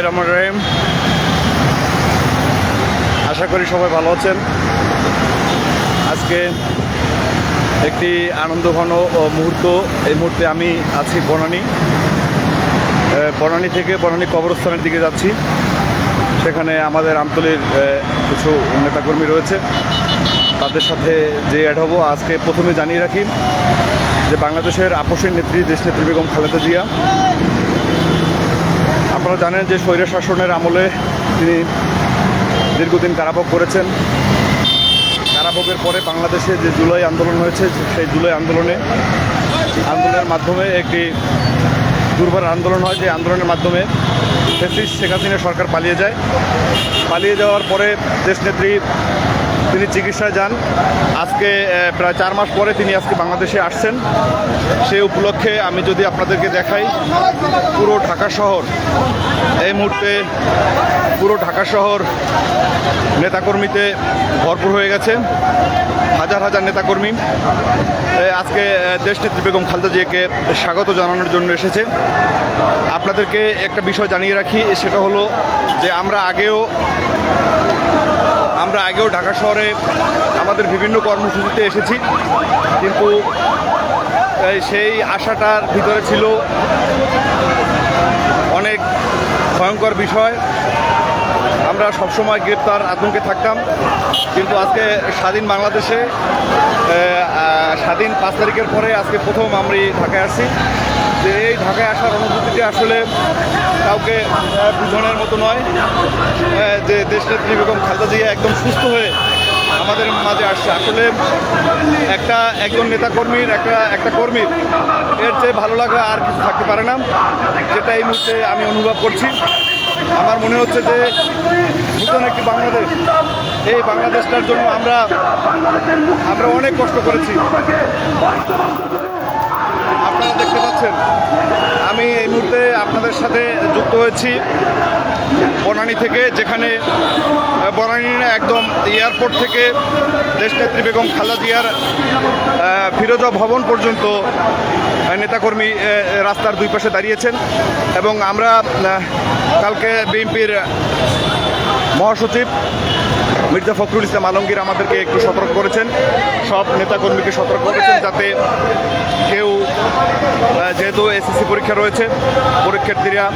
বিসমিল্লাহির রহমানির রহিম। আশা করি সবাই ভালো আছেন। আজকে একটি আনন্দঘন মুহূর্ত। এই মুহূর্তে আমি আছি বনানী থেকে বনানী কবরস্থানের দিকে যাচ্ছি। সেখানে আমাদের আমতলীর কিছু নেতাকর্মী রয়েছে, তাদের সাথে যে অ্যাড হব। আজকে প্রথমে জানিয়ে রাখি যে বাংলাদেশের আপসের নেত্রী দেশনেত্রী বেগম খালেদা জিয়া, আপনারা জানেন যে স্বৈর শাসনের আমলে তিনি দীর্ঘদিন কারাভোগ করেছেন। কারাভোগের পরে বাংলাদেশে যে জুলাই আন্দোলন হয়েছে, সেই জুলাই আন্দোলনের মাধ্যমে একটি দুর্বার আন্দোলন হয়। যে আন্দোলনের মাধ্যমে শেখ হাসিনা সরকার পালিয়ে যাওয়ার পরে দেশনেত্রী তিনি চিকিৎসায় যান। আজকে প্রায় 4 মাস পরে তিনি আজকে বাংলাদেশে আসছেন। সেই উপলক্ষে আমি যদি আপনাদেরকে দেখাই, পুরো ঢাকা শহর এই মুহূর্তে পুরো ঢাকা শহর নেতাকর্মীতে ভরপুর হয়ে গেছে। হাজার হাজার নেতাকর্মী আজকে দেশনেত্রী বেগম খালেদা জিয়াকে স্বাগত জানানোর জন্য এসেছে। আপনাদেরকে একটা বিষয় জানিয়ে রাখি, সেটা হলো যে আমরা আগেও ঢাকা শহরে আমাদের বিভিন্ন কর্মসূচিতে এসেছি, কিন্তু সেই আশাটার ভিতরে ছিল অনেক ভয়ঙ্কর বিষয়। আমরা সবসময় গ্রেপ্তার আতঙ্কে থাকতাম, কিন্তু আজকে স্বাধীন বাংলাদেশে স্বাধীন 5 তারিখের পরে আজকে প্রথম আমরা ঢাকায় আসছি। যে এই ঢাকায় আসার অনুভূতিটি আসলে কাউকে বুঝানোর মতো নয়। যে দেশনেত্রী বেগম খালেদা জিয়া একদম সুস্থ হয়ে আমাদের মাঝে আসছে। আসলে একজন নেতাকর্মীর একটা কর্মীর এর চেয়ে ভালো লাগা আর কিছু থাকতে পারে না, যেটা এই মুহূর্তে আমি অনুভব করছি। আমার মনে হচ্ছে যে নতুন একটি বাংলাদেশ, এই বাংলাদেশটার জন্য আমরা অনেক কষ্ট করেছি। আপনারা দেখতে পাচ্ছেন আমি এই মুহূর্তে আপনাদের সাথে যুক্ত হয়েছি বনানী থেকে, যেখানে বনানী একদম এয়ারপোর্ট থেকে দেশনেত্রী বেগম খালেদা জিয়ার ফিরোজা ভবন পর্যন্ত নেতাকর্মী রাস্তার দুই পাশে দাঁড়িয়েছেন। এবং আমরা কালকে বিএনপির মহাসচিব মির্জা ফখরুল ইসলাম আলমগীর আমাদেরকে একটু সতর্ক করেছেন, সব নেতাকর্মীকে সতর্ক করেছেন, যাতে কেউ, যেহেতু এসএসসি পরীক্ষা রয়েছে, পরীক্ষার্থীরা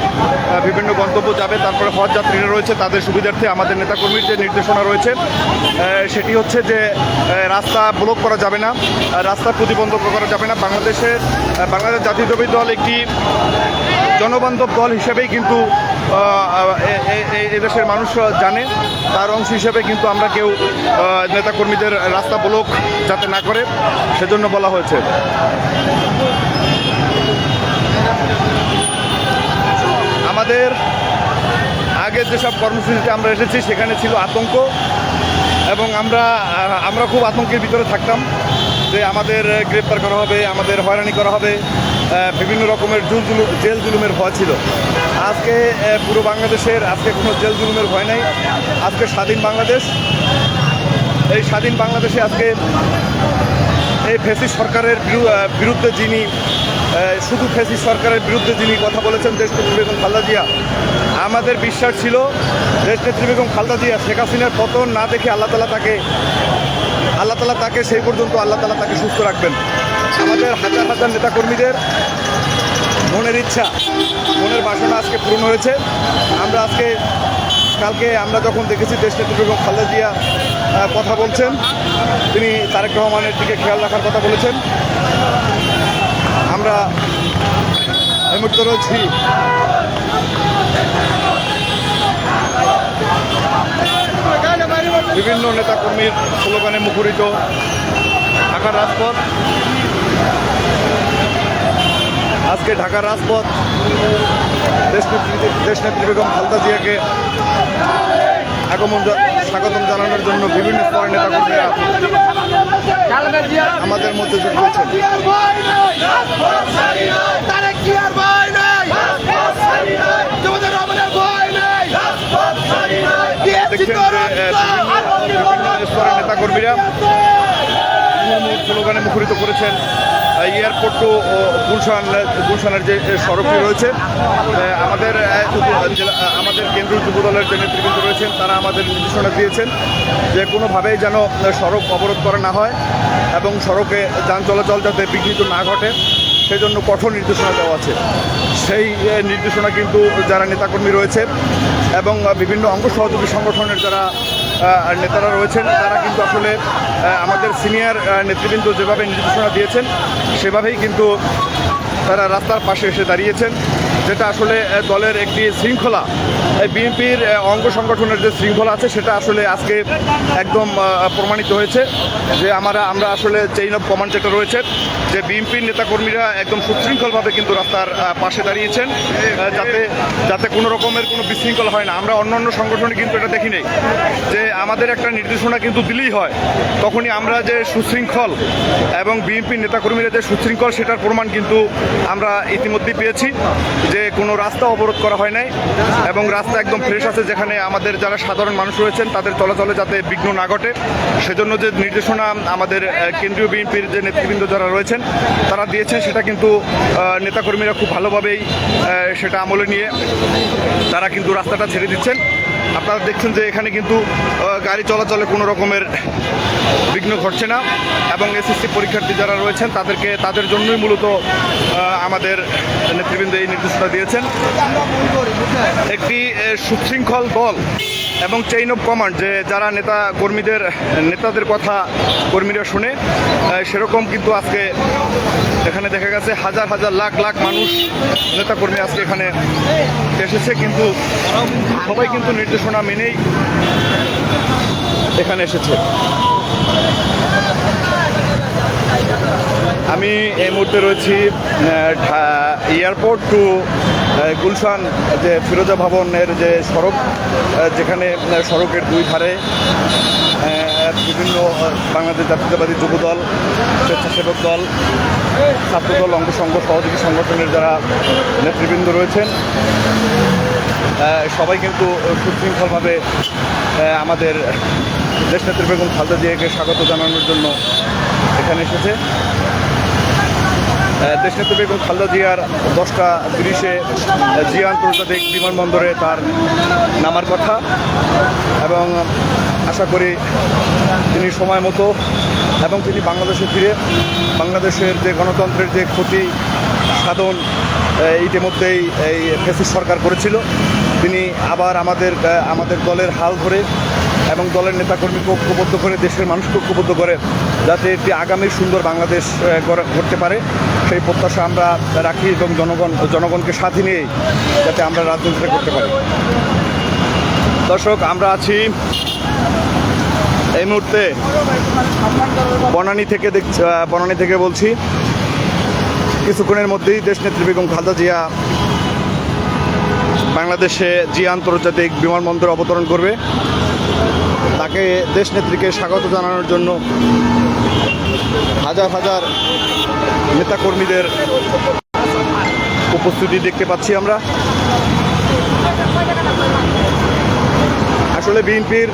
বিভিন্ন গন্তব্য যাবে, তারপরে হজ যাত্রীরা রয়েছে, তাদের সুবিধার্থে আমাদের নেতাকর্মীর যে নির্দেশনা রয়েছে সেটি হচ্ছে যে রাস্তা ব্লক করা যাবে না, রাস্তা প্রতিবন্ধক করা যাবে না। বাংলাদেশ জাতীয়তাবাদী দল একটি জনবান্ধব দল হিসেবেই কিন্তু এদেশের মানুষ জানে, তার অংশ হিসেবে কিন্তু আমরা কেউ নেতাকর্মীদের রাস্তা ব্লক যাতে না করে, সেজন্য বলা হয়েছে। আমাদের আগের যেসব কর্মসূচিতে আমরা এসেছি সেখানে ছিল আতঙ্ক, এবং আমরা খুব আতঙ্কের ভিতরে থাকতাম যে আমাদের গ্রেপ্তার করা হবে, আমাদের হয়রানি করা হবে, বিভিন্ন রকমের জেল জুলুমের ভয় ছিল। আজকে পুরো বাংলাদেশের আজকে কোনো জেল জুলুমের ভয় নাই। আজকে স্বাধীন বাংলাদেশ। এই স্বাধীন বাংলাদেশে আজকে এই ফ্যাসিস্ট সরকারের বিরুদ্ধে শুধু ফ্যাসিস্ট সরকারের বিরুদ্ধে যিনি কথা বলেছেন, দেশনেত্রী বেগম খালেদা জিয়া, আমাদের বিশ্বাস ছিল দেশনেত্রী বেগম খালেদা জিয়া শেখ হাসিনার পতন না দেখে আল্লাহ তাআলা তাকে সেই পর্যন্ত আল্লাহ তাআলা তাকে সুস্থ রাখবেন। আমাদের হাজার হাজার নেতাকর্মীদের মনের ইচ্ছা, মনের বাসনা আজকে পূরণ হয়েছে। কালকে আমরা যখন দেখেছি দেশনেত্রী বেগম খালেদা জিয়া কথা বলছেন, তিনি তারেক রহমানের দিকে খেয়াল রাখার কথা বলেছেন। আমরা এই মুহূর্তে রয়েছি বিভিন্ন নেতাকর্মীর স্লোগানে মুখরিত ঢাকার রাজপথ। আজকে ঢাকার রাজপথ দেশনেত্রী বেগম খালেদা জিয়াকে স্বাগতম জানানোর জন্য বিভিন্ন স্তরের নেতাকর্মীরা আমাদের মধ্যে যুক্ত হয়েছেন। দেখছেন যে বিভিন্ন স্তরের নেতাকর্মীরা মুহুর্মুহু স্লোগানে মুখরিত করেছেন এয়ারপোর্ট টু গুলশানের যে সড়কটি রয়েছে। আমাদের কেন্দ্রীয় যুব দলের যে নেতৃবৃন্দ রয়েছেন তারা আমাদের নির্দেশনা দিয়েছেন যে কোনোভাবেই যেন সড়ক অবরোধ করা না হয় এবং সড়কে যান চলাচল যাতে বিঘ্নিত না ঘটে সেজন্য কঠোর নির্দেশনা দেওয়া আছে। সেই নির্দেশনা কিন্তু যারা নেতাকর্মী রয়েছে এবং বিভিন্ন অঙ্গ সহযোগী সংগঠনের যারা নেতারা রয়েছেন তারা কিন্তু আসলে আমাদের সিনিয়র নেতৃবৃন্দ যেভাবে নির্দেশনা দিয়েছেন সেভাবেই কিন্তু তারা রাস্তার পাশে এসে দাঁড়িয়েছেন, যেটা আসলে দলের একটি শৃঙ্খলা, বিএনপির অঙ্গ সংগঠনের যে শৃঙ্খলা আছে সেটা আসলে আজকে একদম প্রমাণিত হয়েছে যে আমরা আসলে চেইন অফ কমান্ড যেটা রয়েছে যে বিএনপির নেতাকর্মীরা একদম সুশৃঙ্খলভাবে কিন্তু রাস্তার পাশে দাঁড়িয়েছেন যাতে কোনো রকমের কোনো বিশৃঙ্খলা হয় না। আমরা অন্যান্য সংগঠনে কিন্তু এটা দেখি নেই যে আমাদের একটা নির্দেশনা কিন্তু দিলেই হয়, তখনই আমরা যে সুশৃঙ্খল এবং বিএনপির নেতাকর্মীরা যে সুশৃঙ্খল সেটার প্রমাণ কিন্তু আমরা ইতিমধ্যেই পেয়েছি যে কোনো রাস্তা অবরোধ করা হয় নাই এবং রাস্তা একদম ফ্রেশ আছে, যেখানে আমাদের যারা সাধারণ মানুষ রয়েছেন তাদের চলাচলে যাতে বিঘ্ন না ঘটে সেজন্য যে নির্দেশনা আমাদের কেন্দ্রীয় বিএনপির যে নেতৃবৃন্দ যারা রয়েছেন তারা দিয়েছেন সেটা কিন্তু নেতাকর্মীরা খুব ভালোভাবেই সেটা আমলে নিয়ে তারা কিন্তু রাস্তাটা ছেড়ে দিচ্ছেন। আপনারা দেখছেন যে এখানে কিন্তু গাড়ি চলাচলে কোনো রকমের বিঘ্ন ঘটছে না এবং এসএসসি পরীক্ষার্থী যারা রয়েছেন তাদের জন্যই মূলত আমাদের নেতৃবৃন্দ এই নির্দেশনা দিয়েছেন। একটি সুশৃঙ্খল দল এবং চেইন অফ কমান্ড যে যারা নেতাদের কথা কর্মীরা শুনে সেরকম কিন্তু আজকে এখানে দেখা গেছে হাজার হাজার লাখ লাখ মানুষ নেতাকর্মী আজকে এখানে এসেছে, কিন্তু সবাই কিন্তু নির্দেশনা মেনেই এখানে এসেছে। আমি এই মুহূর্তে রয়েছি এয়ারপোর্ট টু গুলশান যে ফিরোজা ভবনের যে সড়ক, যেখানে সড়কের দুই ধারে বিভিন্ন বাংলাদেশ জাতীয়তাবাদী যুব দল, স্বেচ্ছাসেবক দল, ছাত্রদল, অঙ্গসংঘ সহযোগী সংগঠনের যারা নেতৃবৃন্দ রয়েছেন সবাই কিন্তু সুশৃঙ্খলভাবে আমাদের দেশনেত্রী বেগম খালেদা জিয়াকে স্বাগত জানানোর জন্য এখানে এসেছে। দেশনেত্রী বেগম খালেদা জিয়ার 10টা 30-এ জিয়া আন্তর্জাতিক বিমানবন্দরে তার নামার কথা এবং আশা করি তিনি সময় মতো এবং তিনি বাংলাদেশে ফিরে বাংলাদেশের যে গণতন্ত্রের যে ক্ষতি সাধন ইতিমধ্যেই এই ফ্যাসিস্ট সরকার করেছিল, তিনি আবার আমাদের দলের হাল ধরে এবং দলের নেতাকর্মীকে ঐক্যবদ্ধ করে দেশের মানুষকে ঐক্যবদ্ধ করে যাতে একটি আগামী সুন্দর বাংলাদেশ গড়তে পারে সেই প্রত্যাশা আমরা রাখি এবং জনগণকে সাথে নিয়েই যাতে আমরা রাজনীতিটা করতে পারি। দর্শক, আমরা আছি এই মুহূর্তে বনানী থেকে বলছি। কিছুক্ষণের মধ্যেই দেশনেত্রী বেগম খালেদা জিয়া বাংলাদেশে জিয়া আন্তর্জাতিক বিমানবন্দরে অবতরণ করবে। তাকে দেশনেত্রীকে স্বাগত জানানোর জন্য হাজার হাজার নেতাকর্মীদের উপস্থিতি দেখতে পাচ্ছি আমরা। আসলে বিএনপির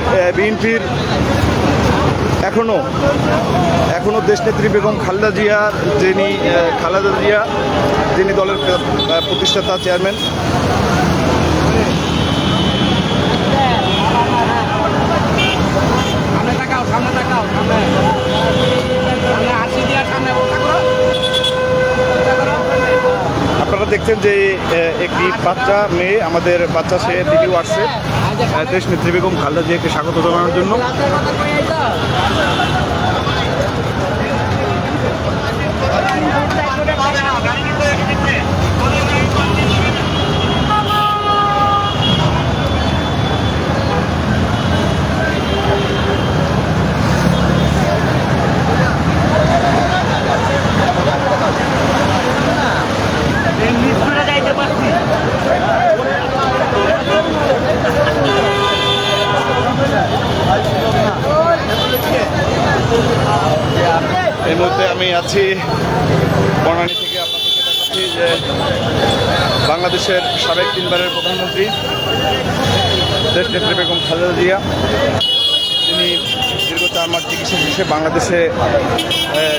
এখনো দেশনেত্রী বেগম খালেদা জিয়া যিনি দলের প্রতিষ্ঠাতা চেয়ারম্যান, আপনারা দেখছেন যে একটি বাচ্চা মেয়ে, আমাদের বাচ্চা, সে দিদিও আসছে দেশনেত্রী বেগম খালেদা জিয়াকে স্বাগত জানানোর জন্য। এই মুহূর্তে আমি আছি বনানী থেকে। আপনাদেরকে দেখাচ্ছি যে বাংলাদেশের সাবেক 3বারের প্রধানমন্ত্রী দেশনেত্রী বেগম খালেদা জিয়া, তিনি দীর্ঘ 4 মাস চিকিৎসা শেষে বাংলাদেশে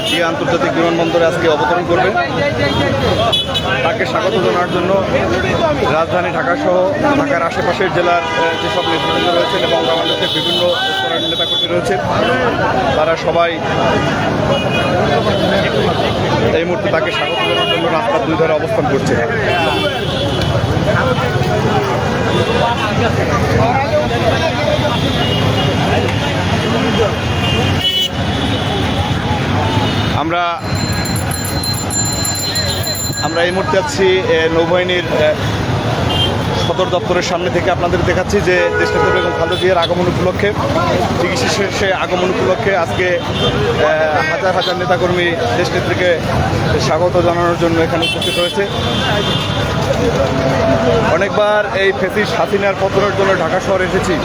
জিয়া আন্তর্জাতিক বিমানবন্দরে আজকে অবতরণ করবে। তাকে স্বাগত জানানোর জন্য রাজধানী ঢাকাসহ ঢাকার আশেপাশের জেলার যেসব নেতৃবৃন্দ রয়েছেন এবং বাংলাদেশের বিভিন্ন স্তরের নেতাকর্মী রয়েছেন, তারা সবাই এই মুহূর্তে তাকে স্বাগত জানানোর জন্য রাস্তার দুই ধারে অবস্থান করছে। আমরা এই মুহূর্তে আছি নৌবাহিনীর সদর দপ্তরের সামনে থেকে আপনাদের দেখাচ্ছি যে দেশনেত্রী বেগম খালেদা জিয়ার আগমন উপলক্ষে, চিকিৎসা শেষে আগমন উপলক্ষে আজকে হাজার হাজার নেতাকর্মী দেশনেত্রীকে স্বাগত জানানোর জন্য এখানে উপস্থিত হয়েছে। অনেকবার এই ফ্যাসিস্ট হাসিনার পতনের জন্য ঢাকা শহরে এসেছি,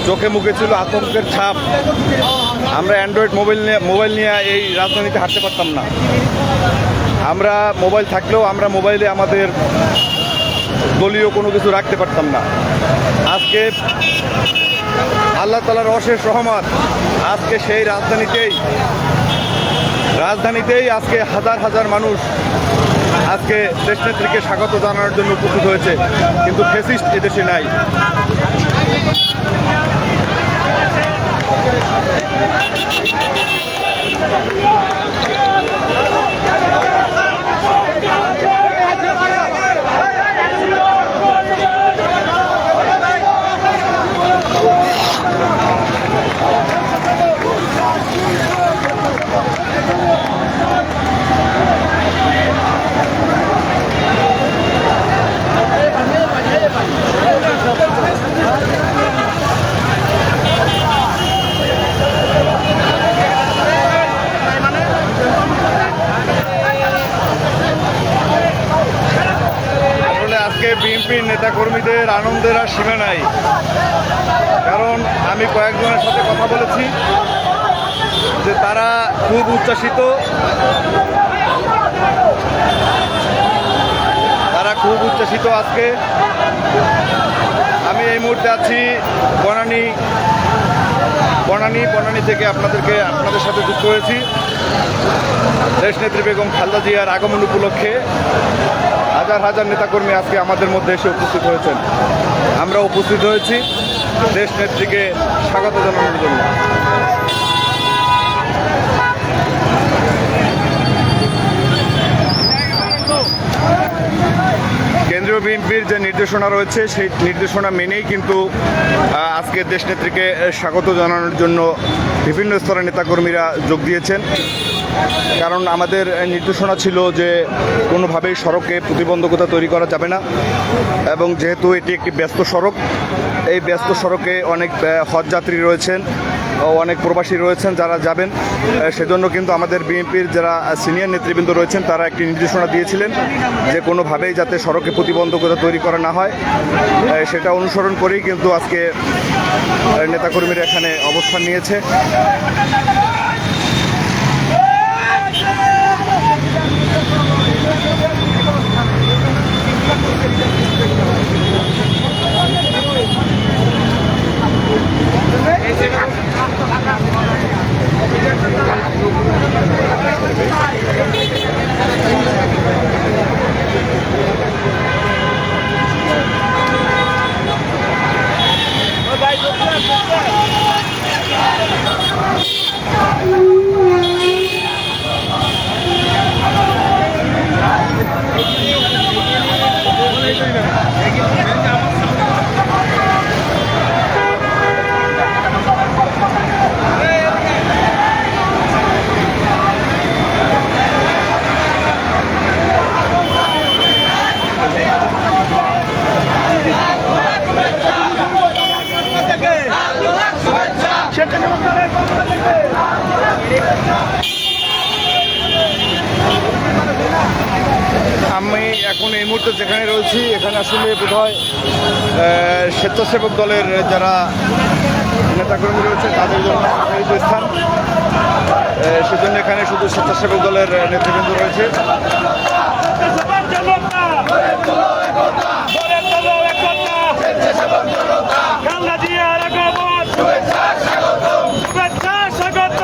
চোখে মুখে ছিল আতঙ্কের ছাপ। আমরা অ্যান্ড্রয়েড মোবাইল নিয়ে এই রাজধানীতে হাঁটতে পারতাম না। আমরা মোবাইল থাকলেও আমরা মোবাইলে আমাদের দলীয় কোনো কিছু রাখতে পারতাম না। আজকে আল্লাহ তাআলার অশেষ রহমত, আজকে সেই রাজধানীতেই আজকে হাজার হাজার মানুষ আজকে দেশনেত্রীকে স্বাগত জানানোর জন্য উপস্থিত হয়েছে, কিন্তু ফ্যাসিস্ট এদেশে নাই। বিএনপির নেতাকর্মীদের আনন্দের আর সীমা নাই, কারণ আমি কয়েকজনের সাথে কথা বলেছি যে তারা খুব উচ্ছ্বাসিত, আজকে আমি এই মুহূর্তে আছি বনানী থেকে আপনাদের সাথে যুক্ত হয়েছি। দেশনেত্রী বেগম খালেদা জিয়ার আগমন উপলক্ষে হাজার হাজার নেতাকর্মী আজকে আমাদের মধ্যে এসে উপস্থিত হয়েছেন। আমরা উপস্থিত হয়েছি দেশনেত্রীকে স্বাগত জানানোর জন্য। কেন্দ্রীয় বিএনপির যে নির্দেশনা রয়েছে সেই নির্দেশনা মেনেই কিন্তু আজকে দেশনেত্রীকে স্বাগত জানানোর জন্য বিভিন্ন স্তরের নেতাকর্মীরা যোগ দিয়েছেন। কারণ আমাদের নির্দেশনা ছিল যে কোনোভাবেই সড়কে প্রতিবন্ধকতা তৈরি করা যাবে না, এবং যেহেতু এটি একটি ব্যস্ত সড়ক, এই ব্যস্ত সড়কে অনেক হজযাত্রী রয়েছেন, অনেক প্রবাসী রয়েছেন যারা যাবেন, সেজন্য কিন্তু আমাদের বিএনপির যারা সিনিয়র নেতৃবৃন্দ রয়েছেন তারা একটি নির্দেশনা দিয়েছিলেন যে কোনোভাবেই যাতে সড়কে প্রতিবন্ধকতা তৈরি করা না হয়। সেটা অনুসরণ করেই কিন্তু আজকে নেতাকর্মীরা এখানে অবস্থান নিয়েছে। আমি এখন এই মুহূর্তে যেখানে রয়েছি এখানে আসলে বোধহয় স্বেচ্ছাসেবক দলের যারা নেতাকর্মী রয়েছে তাদের জন্য এই যে স্থান, সেজন্য এখানে শুধু স্বেচ্ছাসেবক দলের নেতৃবৃন্দ রয়েছে। খালেদা জিয়ার আগমন, শুভেচ্ছা স্বাগত,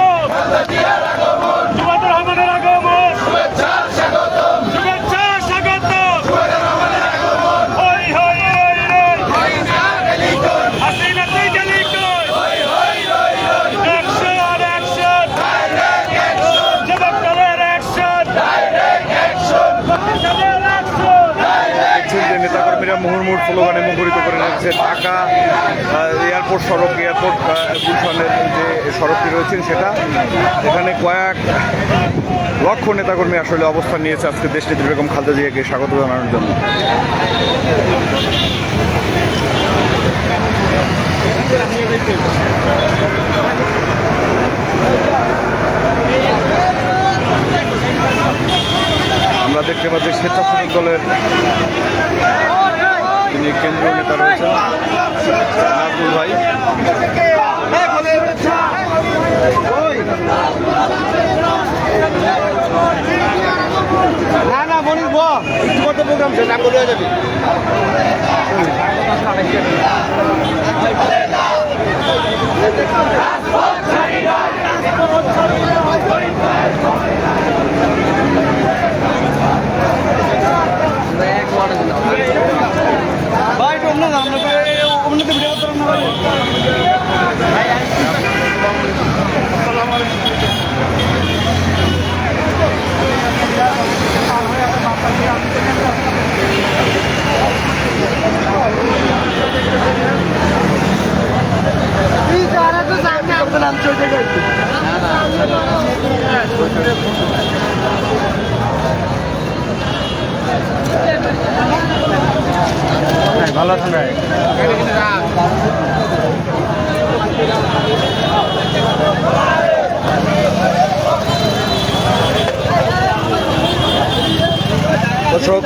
যে ঢাকা এয়ারপোর্ট সড়ক, এয়ারপোর্ট গুলশানের যে সড়কটি রয়েছেন সেটা, এখানে কয়েক লক্ষ নেতাকর্মী আসলে অবস্থান নিয়েছে আজকে দেশনেত্রী বেগম খালেদা জিয়াকে স্বাগত জানানোর জন্য। আমরা দেখতে পাচ্ছি স্বেচ্ছাসেবক দলের যিনি কেন্দ্রীয় নেতা রয়েছেন নাজমুল ভাই। না না মনির কত প্রোগ্রাম নাম বলে যাবে। ভাই অন্য না অন্যকে ভিডিও করতে না ভাই। ভালো ঠান্ডায় দর্শক,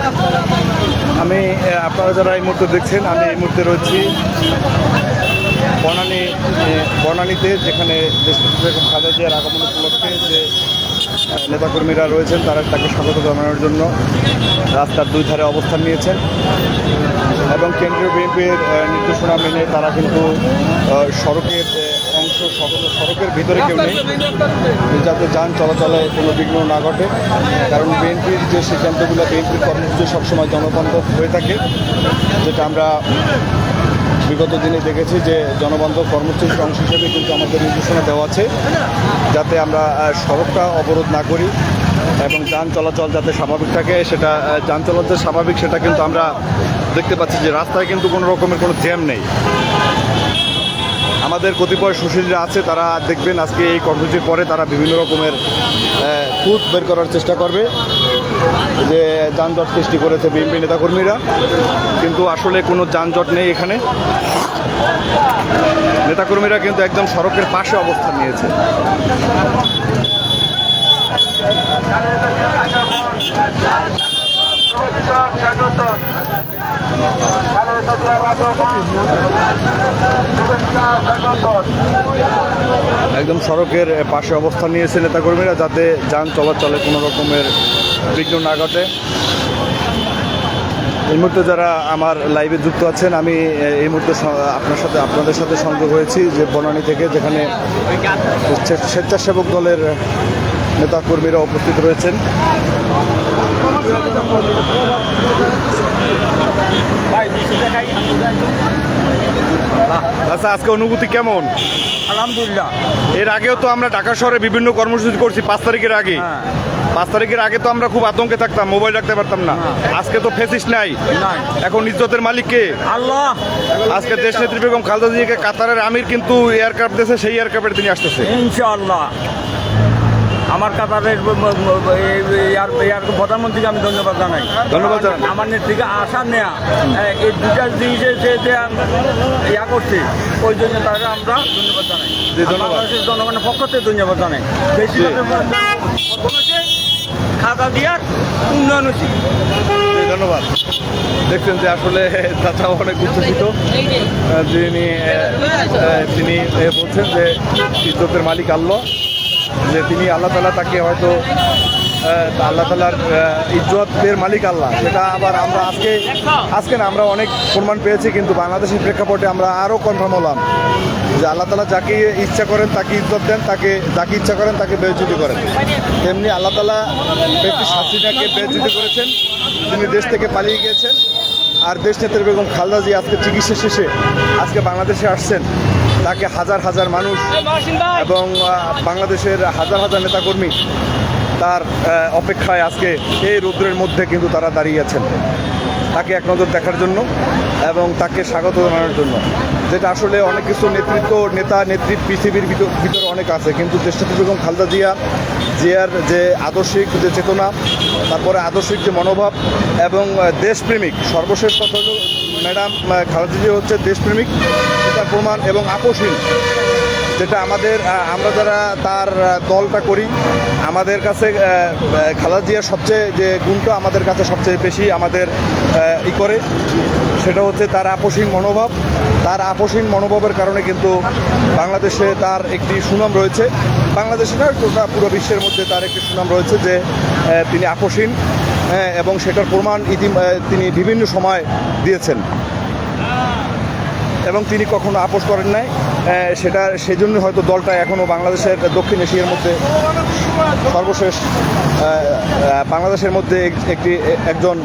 আমি আপনারা যারা এই মুহূর্তে দেখছেন, আমি এই মুহূর্তে রয়েছি বনানীতে, যেখানে দেশনেত্রী বেগম খালেদা জিয়ার আগমন উপলক্ষে যে নেতাকর্মীরা রয়েছেন তারা তাকে স্বাগত জানানোর জন্য রাস্তার দুই ধারে অবস্থান নিয়েছেন এবং কেন্দ্রীয় বিএনপির নির্দেশনা মেনে তারা কিন্তু সড়কের অংশ, সড়কের ভিতরে কেউ নেই, যাতে যান চলাচলে কোনো বিঘ্ন না ঘটে। কারণ বিএনপির যে সিদ্ধান্তগুলো, বিএনপির কর্মসূচি সবসময় জনবান্ধব হয়ে থাকে, যেটা আমরা বিগত দিনে দেখেছি যে জনবান্ধব কর্মসূচির অংশ হিসেবে কিন্তু আমাদের নির্দেশনা দেওয়া আছে যাতে আমরা সড়কটা অবরোধ না করি এবং যান চলাচল যাতে স্বাভাবিক থাকে। সেটা যান চলাচল স্বাভাবিক, সেটা কিন্তু আমরা দেখতে পাচ্ছি যে রাস্তায় কিন্তু কোনো রকমের কোনো জ্যাম নেই। আমাদের কতিপয় সুশীলরা আছে, তারা দেখবেন আজকে এই কর্মসূচির পরে তারা বিভিন্ন রকমের খুঁত বের করার চেষ্টা করবে যে যানজট সৃষ্টি করেছে বিএনপি নেতাকর্মীরা, কিন্তু আসলে কোনো যানজট নেই এখানে। নেতাকর্মীরা কিন্তু একদম সড়কের পাশে অবস্থান নিয়েছে। একদম সড়কের পাশে অবস্থান নিয়েছে নেতাকর্মীরা, যাতে যান চলাচলে কোনো রকমের বিঘ্ন না ঘটে। এই মুহূর্তে যারা আমার লাইভে যুক্ত আছেন, আমি এই মুহূর্তে আপনাদের সাথে সংযোগ হয়েছি যে বনানী থেকে, যেখানে স্বেচ্ছাসেবক দলের নেতাকর্মীরা উপস্থিত রয়েছেন। আচ্ছা, আজকে অনুভূতি কেমন? আলহামদুলিল্লাহ। এর আগেও তো আমরা ঢাকা শহরে বিভিন্ন কর্মসূচি করছি 5 তারিখের আগে। 5 তারিখের আগে তো আমরা খুব আতঙ্কে থাকতাম, মোবাইল রাখতে পারতাম না। আজকে তো ফেসিস নাই, এখন ইজ্জতের মালিক কে? আল্লাহ। আজকে দেশনেত্রী বেগম খালেদা জিয়াকে কাতারের আমির কিন্তু এয়ারক্রাফট দিয়েছে, সেই এয়ারক্রাফটে তিনি আসতেছে ইনশাআল্লাহ। আমার কাতারের প্রধানমন্ত্রীকে আমি ধন্যবাদ জানাই। ধন্যবাদ জানাই। আমার নেত্রীকে আশা নেয়া এই দুটা জিনিসের যে ইয়া করছে, ওই জন্য তারা আমরা ধন্যবাদ জানাই। বাংলাদেশের জনগণের পক্ষ থেকে ধন্যবাদ জানাই। বেশি খাতা দিয়ার উন্নয়ন হচ্ছে। ধন্যবাদ। দেখছেন যে আসলে চাচা অনেক উচ্ছ্বসিত, তিনি বলছেন যে ইজ্জতের মালিক আল্লাহ, যে তিনি আল্লাহ তাআলা তাকে হয়তো আল্লাহ তাআলার ইজ্জতের মালিক আল্লাহ, সেটা আবার আমরা আজকে না, আমরা অনেক প্রমাণ পেয়েছি, কিন্তু বাংলাদেশের প্রেক্ষাপটে আমরা আরও কনফার্ম হলাম যে আল্লাহ তাআলা যাকে ইচ্ছা করেন তাকে ইজ্জত দেন, যাকে ইচ্ছা করেন তাকে বেইজ্জতি করেন। তেমনি আল্লাহ তাআলা প্রেসিডেন্ট হাসিনাকে বেইজ্জতি করেছেন, তিনি দেশ থেকে পালিয়ে গিয়েছেন। আর দেশনেত্রী বেগম খালেদা জিয়া আজকে চিকিৎসা শেষে আজকে বাংলাদেশে আসছেন, তাকে হাজার হাজার মানুষ এবং বাংলাদেশের হাজার হাজার নেতাকর্মী তার অপেক্ষায় আজকে এই রৌদ্রের মধ্যে কিন্তু তারা দাঁড়িয়ে আছেন। তাকে এক নজর দেখার জন্য এবং তাকে স্বাগত জানানোর জন্য, যেটা আসলে অনেক কিছু নেতা নেত্রী পৃথিবীর ভিতরে অনেক আছে, কিন্তু দেশনেত্রী বেগম খালেদা জিয়ার যে আদর্শিক যে চেতনা, তারপরে আদর্শিক যে মনোভাব এবং দেশপ্রেমিক, সর্বশেষ কথা হলো ম্যাডাম খালেদা জিয়া হচ্ছে দেশপ্রেমিক, সেটার প্রমাণ, এবং আপোষহীন, যেটা আমরা যারা তার দলটা করি, আমাদের কাছে খালেদা জিয়ার সবচেয়ে যে গুণটা আমাদের কাছে সবচেয়ে বেশি আমাদের করে, সেটা হচ্ছে তার আপোষহীন মনোভাব। তার আপোষহীন মনোভাবের কারণে কিন্তু বাংলাদেশে তার একটি সুনাম রয়েছে, বাংলাদেশে না পুরো বিশ্বের মধ্যে তার একটি সুনাম রয়েছে যে তিনি আপোষহীন, এবং সেটার প্রমাণ তিনি বিভিন্ন সময় দিয়েছেন এবং তিনি কখনো আপোষ করেন নাই। সেজন্য হয়তো দলটা এখনও বাংলাদেশের দক্ষিণ এশিয়ার মধ্যে সর্বশেষ বাংলাদেশের মধ্যে একজন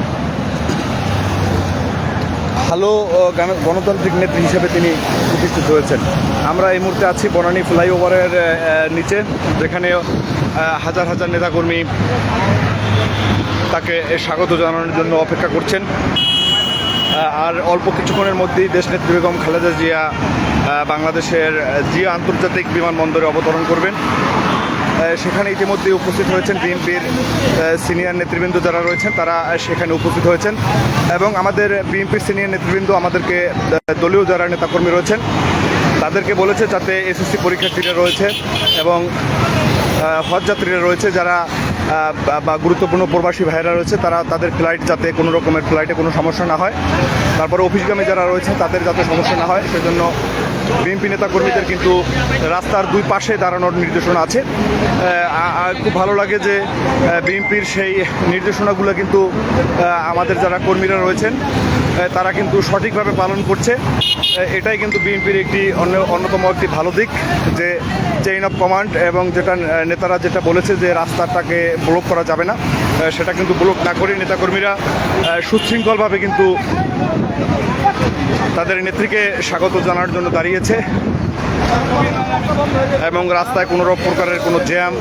ভালো গণতান্ত্রিক নেত্রী হিসেবে তিনি প্রতিষ্ঠিত হয়েছেন। আমরা এই মুহূর্তে আছি বনানী ফ্লাইওভারের নিচে, যেখানে হাজার হাজার নেতাকর্মী তাকে স্বাগত জানানোর জন্য অপেক্ষা করছেন। আর অল্প কিছুক্ষণের মধ্যেই দেশনেত্রী বেগম খালেদা জিয়া বাংলাদেশের জিয়া আন্তর্জাতিক বিমানবন্দরে অবতরণ করবেন। সেখানে ইতিমধ্যে উপস্থিত হয়েছেন বিএনপির সিনিয়র নেতৃবৃন্দ যারা রয়েছেন, তারা সেখানে উপস্থিত হয়েছেন এবং আমাদের বিএনপির সিনিয়র নেতৃবৃন্দ আমাদেরকে দলীয় যারা নেতাকর্মী রয়েছেন তাদেরকে বলেছে যাতে এসএসসি পরীক্ষার্থীরা রয়েছে এবং হজযাত্রীরা রয়েছে, যারা বা গুরুত্বপূর্ণ প্রবাসী ভাইয়েরা রয়েছে, তাদের ফ্লাইট যাতে কোনো রকমের ফ্লাইটে কোনো সমস্যা না হয়, তারপরে অফিসগামী যারা রয়েছে তাদের যাতে সমস্যা না হয়, সেজন্য বিএনপি নেতাকর্মীদের কিন্তু রাস্তার দুই পাশে দাঁড়ানোর নির্দেশনা আছে। খুব ভালো লাগে যে বিএনপির সেই নির্দেশনাগুলো কিন্তু আমাদের যারা কর্মীরা রয়েছেন তারা কিন্তু সঠিকভাবে পালন করছে। এটাই কিন্তু বিএনপির একটি অন্যতম একটি ভালো দিক, যে চেইন অফ কমান্ড, এবং যেটা নেতারা যেটা বলেছে যে রাস্তাটাকে ব্লক করা যাবে না, সেটা কিন্তু ব্লক না করে নেতাকর্মীরা সুশৃঙ্খলভাবে কিন্তু তাদের নেত্রীকে স্বাগত জানার জন্য দাঁড়িয়েছে এবং রাস্তায় কোনো প্রকারের কোনো জ্যাম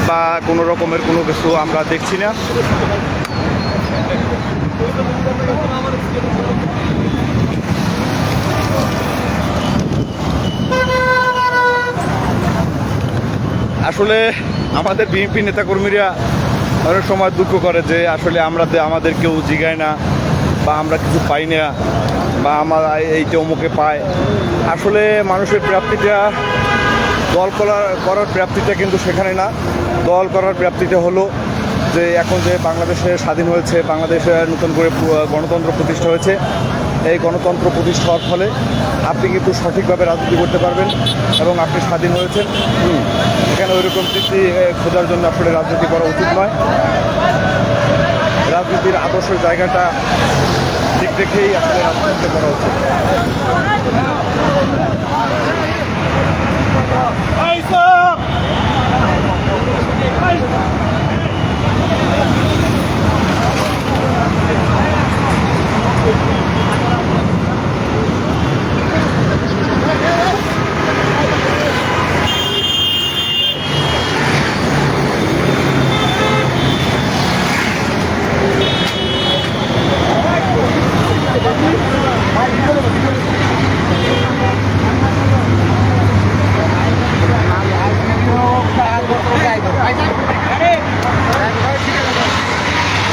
বা কোনো রকমের কোনো কিছু আমরা দেখছি না। আসলে আমাদের বিএনপি নেতাকর্মীরা অনেক সময় দুঃখ করে যে আসলে আমাদের কেউ জিগায় না বা আমরা কিছু পাই না বা আমরা এইটা অমুকে পায়। আসলে মানুষের প্রাপ্তিটা দল করার প্রাপ্তিটা কিন্তু সেখানে না। দল করার প্রাপ্তিটা হলো যে এখন যে বাংলাদেশে স্বাধীন হয়েছে, বাংলাদেশে নতুন করে গণতন্ত্র প্রতিষ্ঠা হয়েছে, এই গণতন্ত্র প্রতিষ্ঠা হওয়ার ফলে আপনি কিন্তু সঠিকভাবে রাজনীতি করতে পারবেন এবং আপনি স্বাধীন হয়েছেন। এখানে ওইরকম তৃপ্তি খোঁজার জন্য আসলে রাজনীতি করা উচিত নয়। রাজনীতির আদর্শের জায়গাটা ঠিক রেখেই আসলে রাজনীতি করা উচিত।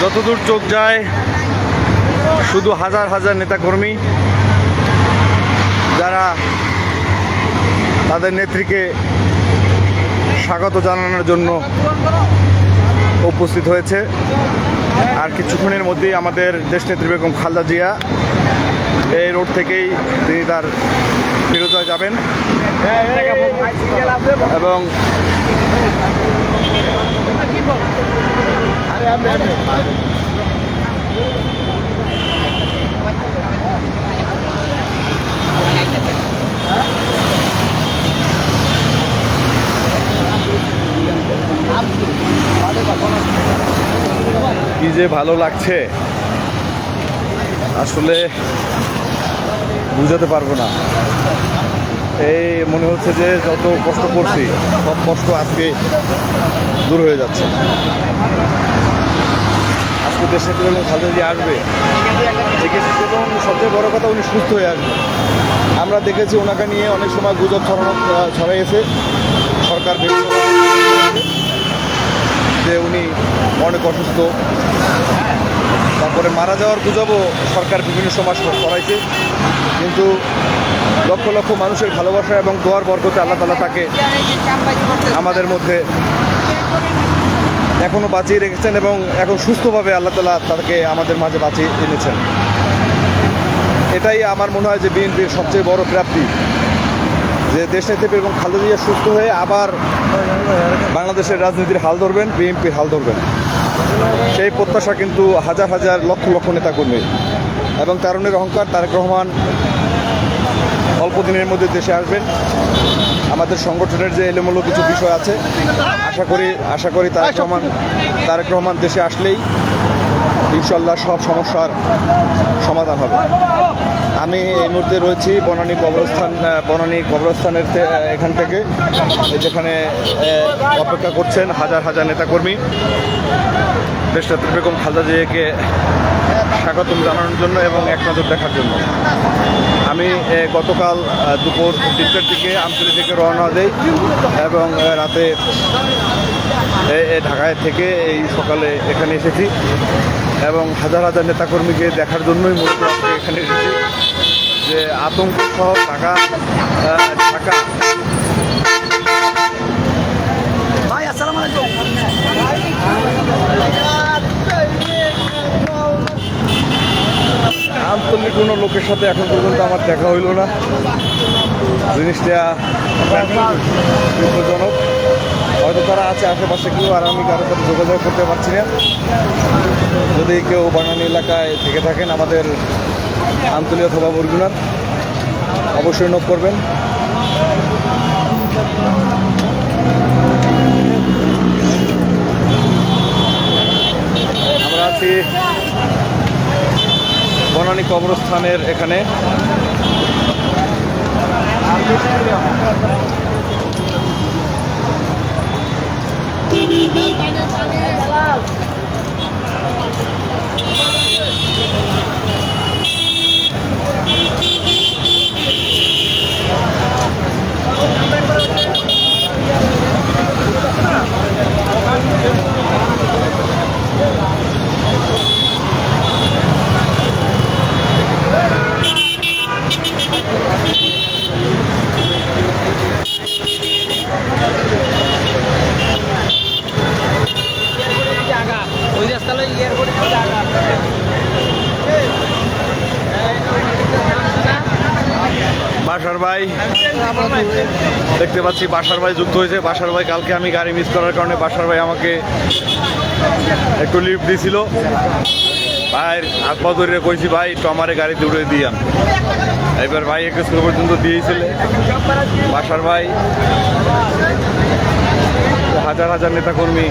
যতদূর চোখ যায় শুধু হাজার হাজার নেতাকর্মী যারা তাদের নেত্রীকে স্বাগত জানানোর জন্য উপস্থিত হয়েছে। আর কিছুক্ষণের মধ্যেই আমাদের দেশনেত্রী বেগম খালেদা জিয়া এই রোড থেকেই তিনি তার ফিরোজা যাবেন এবং কি যে ভালো লাগছে আসলে বুঝাতে পারবো না। এই মনে হচ্ছে যে যত কষ্ট করছি সব কষ্ট আজকে দূর হয়ে যাচ্ছে। আজকে যে দেশে এবং খালেদা জিয়া আসবে দেখেছি, এবং সবচেয়ে বড় কথা উনি সুস্থ হয়ে আসবে। আমরা দেখেছি ওনাকে নিয়ে অনেক সময় গুজব ছড়াইয়েছে সরকার যে উনি অনেক অসুস্থ, তারপরে মারা যাওয়ার গুজবও সরকার বিভিন্ন সময় ছড়াইছে, কিন্তু লক্ষ লক্ষ মানুষের ভালোবাসা এবং দোয়ার বরকতে আল্লাহ তাআলা তাকে আমাদের মধ্যে এখনও বাঁচিয়ে রেখেছেন এবং এখন সুস্থভাবে আল্লাহ তাআলা তাকে আমাদের মাঝে বাঁচিয়ে এনেছেন। এটাই আমার মনে হয় যে বিএনপির সবচেয়ে বড় প্রাপ্তি, যে দেশনেত্রী এবং খালেদা জিয়া সুস্থ হয়ে আবার বাংলাদেশের রাজনীতির হাল ধরবেন, বিএনপির হাল ধরবেন। সেই প্রত্যাশা কিন্তু হাজার হাজার লক্ষ লক্ষ নেতাকর্মী এবং তারুণের অহংকার তারেক রহমান অল্প দিনের মধ্যে দেশে আসবেন। আমাদের সংগঠনের যে এলোমেলো কিছু বিষয় আছে, আশা করি তারেক রহমান দেশে আসলেই ইনশাল্লাহ সব সমস্যার সমাধান হবে। আমি এই মুহূর্তে রয়েছি বনানী কবরস্থানের এখান থেকে, যেখানে অপেক্ষা করছেন হাজার হাজার নেতাকর্মী দেশনেত্রী বেগম খালেদা জিয়াকে স্বাগতম জানানোর জন্য এবং এক নজর দেখার জন্য। আমি গতকাল দুপুর 3টার দিকে আমতলী থেকে রওনা দেই এবং রাতে ঢাকায় থেকে এই সকালে এখানে এসেছি এবং হাজার হাজার নেতাকর্মীকে দেখার জন্যই মূলত এখানে এসেছি, যে আতঙ্ক সহ ঢাকা ভাই আসসালামু আলাইকুম। আমতলীর কোনো লোকের সাথে এখন পর্যন্ত আমার দেখা হইল না, জিনিসটা দুঃখজনক। হয়তো তারা আছে আশেপাশে কেউ, আর আমি কারোর সাথে যোগাযোগ করতে পারছি না। যদি কেউ বনানী এলাকায় থেকে থাকেন আমাদের আমতলী অথবা বরগুনার, অবশ্যই নোট করবেন। আমরা আছি বনানী কবরস্থানের এখানে। বাসার ভাই দেখতে পাচ্ছি, বাসার ভাই যুক্ত হয়েছে। বাসার ভাই কালকে আমি গাড়ি মিস করার কারণে বাসার ভাই আমাকে একটু লিফট দিয়েছিল। ভাইয়ের হাত পা ধরে কইছি, ভাই একটু আমারে গাড়িতে উঠে দিয়াম। এবার ভাই একটু স্কুল পর্যন্ত দিয়েছিল। বাসার ভাই, হাজার হাজার নেতাকর্মী,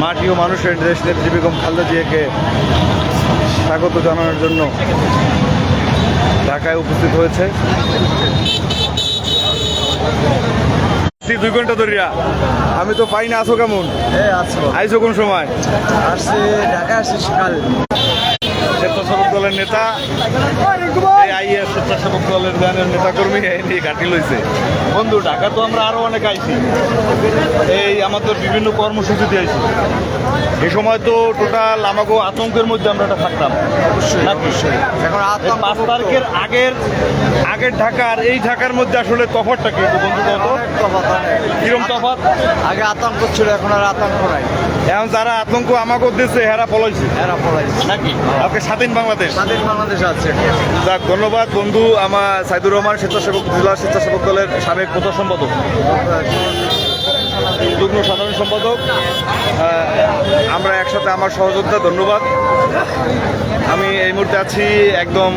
মাটি ও মানুষের দেশনেত্রী বেগম খালেদা জিয়াকে স্বাগত জানানোর জন্য ঢাকায় উপস্থিত হয়েছে। 2 ঘন্টা ধরিয়া আমি তো পাই না। আছো কেমন? আইছো কোন সময়? আসছি ঢাকা, আসছি সকাল। স্বেচ্ছাসেবক দলের নেতা, স্বেচ্ছাসেবক দলের নেতাকর্মী এই ঘাটি লইছে। বন্ধু, ঢাকা তো আমরা আরো অনেক আইছি, এই আমাদের বিভিন্ন কর্মসূচিতে আইছি। এই সময় তো টোটাল আমাকে আতঙ্কের মধ্যে আমরা এটা থাকতাম। অবশ্যই এখন 5 তারিখের আগের ঢাকার এই ঢাকার মধ্যে আসলে তফাৎটা কি বন্ধু? কিরম তফাৎ? আগে আতঙ্ক ছিল, এখন আর আতঙ্ক নাই। এখন যারা আতঙ্ক আমাকে দিচ্ছে হেরা পলাইছে নাকি? আজকে স্বাধীন বাংলাদেশ আছে। যাক, ধন্যবাদ বন্ধু। আমার সাইদুর রহমান, জেলা স্বেচ্ছাসেবক দলের সাবেক প্রচার সম্পাদক, যুগ্ম সাধারণ সম্পাদক। আমরা একসাথে, আমার সহযোদ্ধা, ধন্যবাদ। আমি এই মুহূর্তে আছি একদম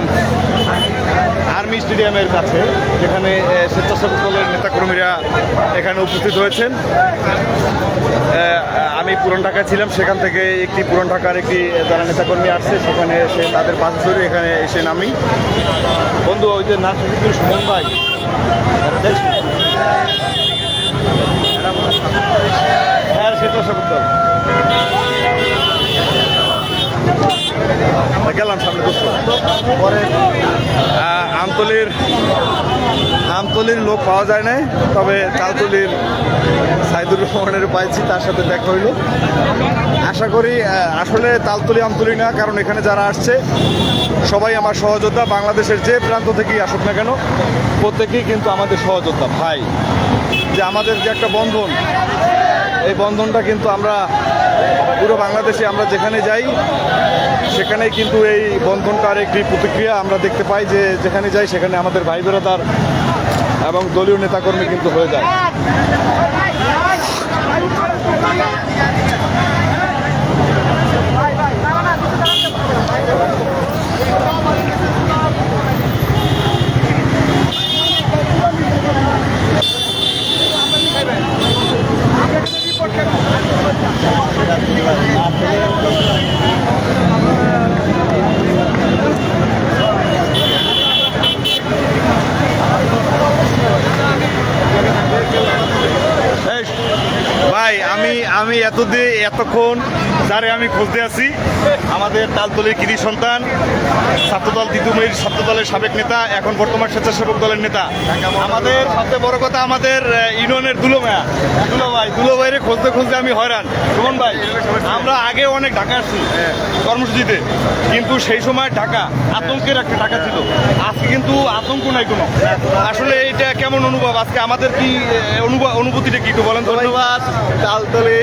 আর্মি স্টেডিয়ামের কাছে, যেখানে স্বেচ্ছাসেবক দলের নেতাকর্মীরা এখানে উপস্থিত হয়েছেন। আমি পুরান ঢাকায় ছিলাম, সেখান থেকে একটি পুরান ঢাকার একটি যারা নেতাকর্মী আসছে, সেখানে এসে তাদের পাশে ধরে এখানে এসে নামি। বন্ধু, ওই যে নাচ সুমন ভাই, হ্যাঁ সেটা স্বেচ্ছাসেবক দল গেলাম সামনে দুশো পরে আমতলির লোক পাওয়া যায় নাই, তবে তালতলির সাইদুর রহমানের পাইছি, তার সাথে দেখা হইল। আশা করি আসলে তালতলি আমতলি না, কারণ এখানে যারা আসছে সবাই আমার সহযোদ্ধা, বাংলাদেশের যে প্রান্ত থেকেই আসুক না কেন প্রত্যেকেই কিন্তু আমাদের সহযোদ্ধা ভাই। যে আমাদের যে একটা বন্ধন, এই বন্ধনটা কিন্তু আমরা পুরো বাংলাদেশে আমরা যেখানে যাই সেখানেই কিন্তু এই বন্ধনটার একটি প্রতিক্রিয়া আমরা দেখতে পাই, যে যেখানে যাই সেখানে আমাদের ভাই বেরাদার এবং দলীয় নেতাকর্মী কিন্তু হয়ে যায়। ভাই আমি এতক্ষণ যারে আমি খুঁজতে আছি, আমাদের তালতলির কৃতি সন্তান, ছাত্রদল তিতুমির ছাত্রদলের সাবেক নেতা, এখন বর্তমান স্বেচ্ছাসেবক দলের নেতা। আমাদের সবচেয়ে বড় কথা, আমাদের ইউনিয়নের দুলোভাইরে খুঁজতে আমি হয়রান। সুমন ভাই, আমরা আগে অনেক ঢাকা আসছি কর্মসূচিতে, কিন্তু সেই সময় ঢাকা আতঙ্কের একটা ঢাকা ছিল, আজকে কিন্তু আতঙ্ক নাই কোনো। আসলে এটা কেমন অনুভব আজকে আমাদের, কি অনুভূতিটা কি একটু বলেন? ধন্যবাদ। তালতলি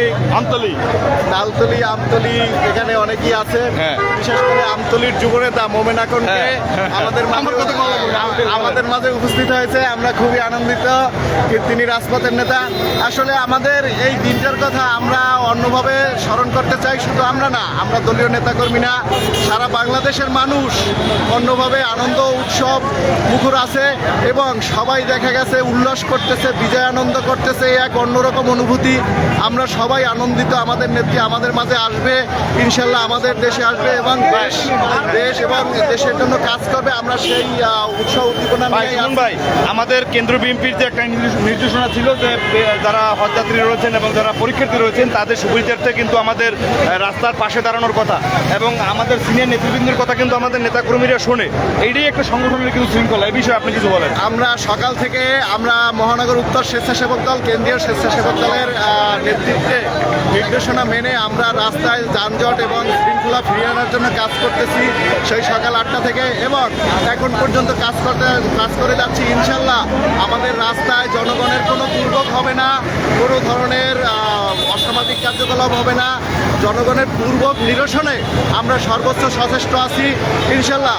আমতলি এখানে অনেকেই আছে, বিশেষ করে আমতলির যুবনেতা মোমেন আকনকে আমাদের মাঝে উপস্থিত হয়েছে। আমরা খুবই আনন্দিত, তিনি রাজপথের নেতা। আসলে আমাদের এই দিনটার কথা আমরা অন্যভাবে স্মরণ করতে চাই। শুধু আমরা না, আমরা দলীয় নেতাকর্মী না, সারা বাংলাদেশের মানুষ অন্যভাবে আনন্দ উৎসব মুখর আছে এবং সবাই দেখা গেছে উল্লাস করতেছে, বিজয় আনন্দ করতেছে। এক অন্যরকম অনুভূতি। আমরা সবাই আনন্দিত, আমাদের নেত্রী আমাদের মাঝে আসবে, ইনশাল্লাহ আমাদের দেশে আসবে এবং দেশ এবং দেশের জন্য কাজ করবে। আমরা সেই উৎসাহ উদ্দীপনা নিয়ে। ভাই, আমাদের কেন্দ্র বিএনপির যে একটা নির্দেশনা ছিল যে যারা হজযাত্রী রয়েছেন এবং যারা পরীক্ষার্থী রয়েছেন তাদের সুবিধার্থে কিন্তু আমাদের রাস্তার পাশে দাঁড়ানোর কথা এবং আমাদের সিনিয়র নেতৃবৃন্দের কথা কিন্তু আমাদের নেতাকর্মীরা শোনে। এইটাই একটা সংগঠনের কিন্তু শৃঙ্খলা। এই বিষয়ে আপনি কিছু বলেন? আমরা সকাল থেকে আমরা মহানগর উত্তর স্বেচ্ছাসেবক দল, কেন্দ্রীয় স্বেচ্ছাসেবক দলের নেতৃত্বে নির্দেশনা মেনে আমরা রাস্তায় যানজট এবং শৃঙ্খলা ফিরিয়ে আনার জন্য কাজ করতেছি সেই সকাল 8টা থেকে এবং এখন পর্যন্ত কাজ করে যাচ্ছি। ইনশাল্লাহ আমাদের রাস্তায় জনগণের কোনো দুর্ভোগ হবে না, কোনো ধরনের অসামাজিক কার্যকলাপ হবে না। জনগণের দুর্ভোগ নিরসনে আমরা সর্বোচ্চ সচেষ্ট আছি ইনশাল্লাহ।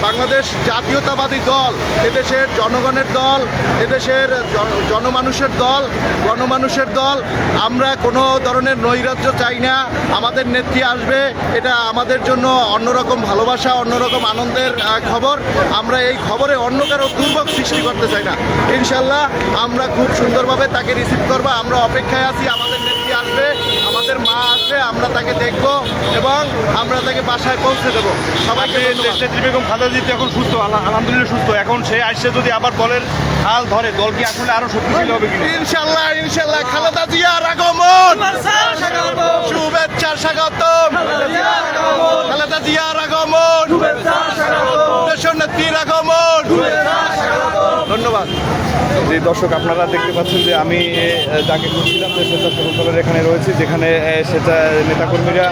বাংলাদেশ জাতীয়তাবাদী দল এদেশের জনগণের দল, এদেশের গণমানুষের দল। আমরা কোনো ধরনের নৈরাজ্য চাই না। আমাদের নেত্রী আসবে, এটা আমাদের জন্য অন্যরকম ভালোবাসা, অন্যরকম আনন্দের খবর। আমরা এই খবরে অন্য কারো দুর্ভোগ সৃষ্টি করতে চাই না। ইনশাল্লাহ আমরা খুব সুন্দরভাবে তাকে রিসিভ করবো। আমরা অপেক্ষায় আছি, আমাদের নেত্রী আসবে, আমাদের মা আসবে, আমরা তাকে দেখব এবং আমরা তাকে বাসায় পৌঁছে দেবো। সবাইকে নেত্রী বেগম খালেদা জিয়া এখন সুস্থ, আলহামদুলিল্লাহ সুস্থ। এখন সে আসছে, যদি আবার দলের হাল ধরে, দল কি আসলে আরো শক্তিশালী হবে কিনা? ইনশাল্লাহ খালেদা জিয়ার আগমন, শুভেচ্ছা স্বাগতম। খালেদা জিয়ার আগমন, দেশের নেত্রীর আগমন। ধন্যবাদ। যে দর্শক আপনারা দেখতে পাচ্ছেন যে আমি যাকে খুঁজছিলাম যে স্বেচ্ছাসেবক দলের এখানে রয়েছে, যেখানে নেতাকর্মীরা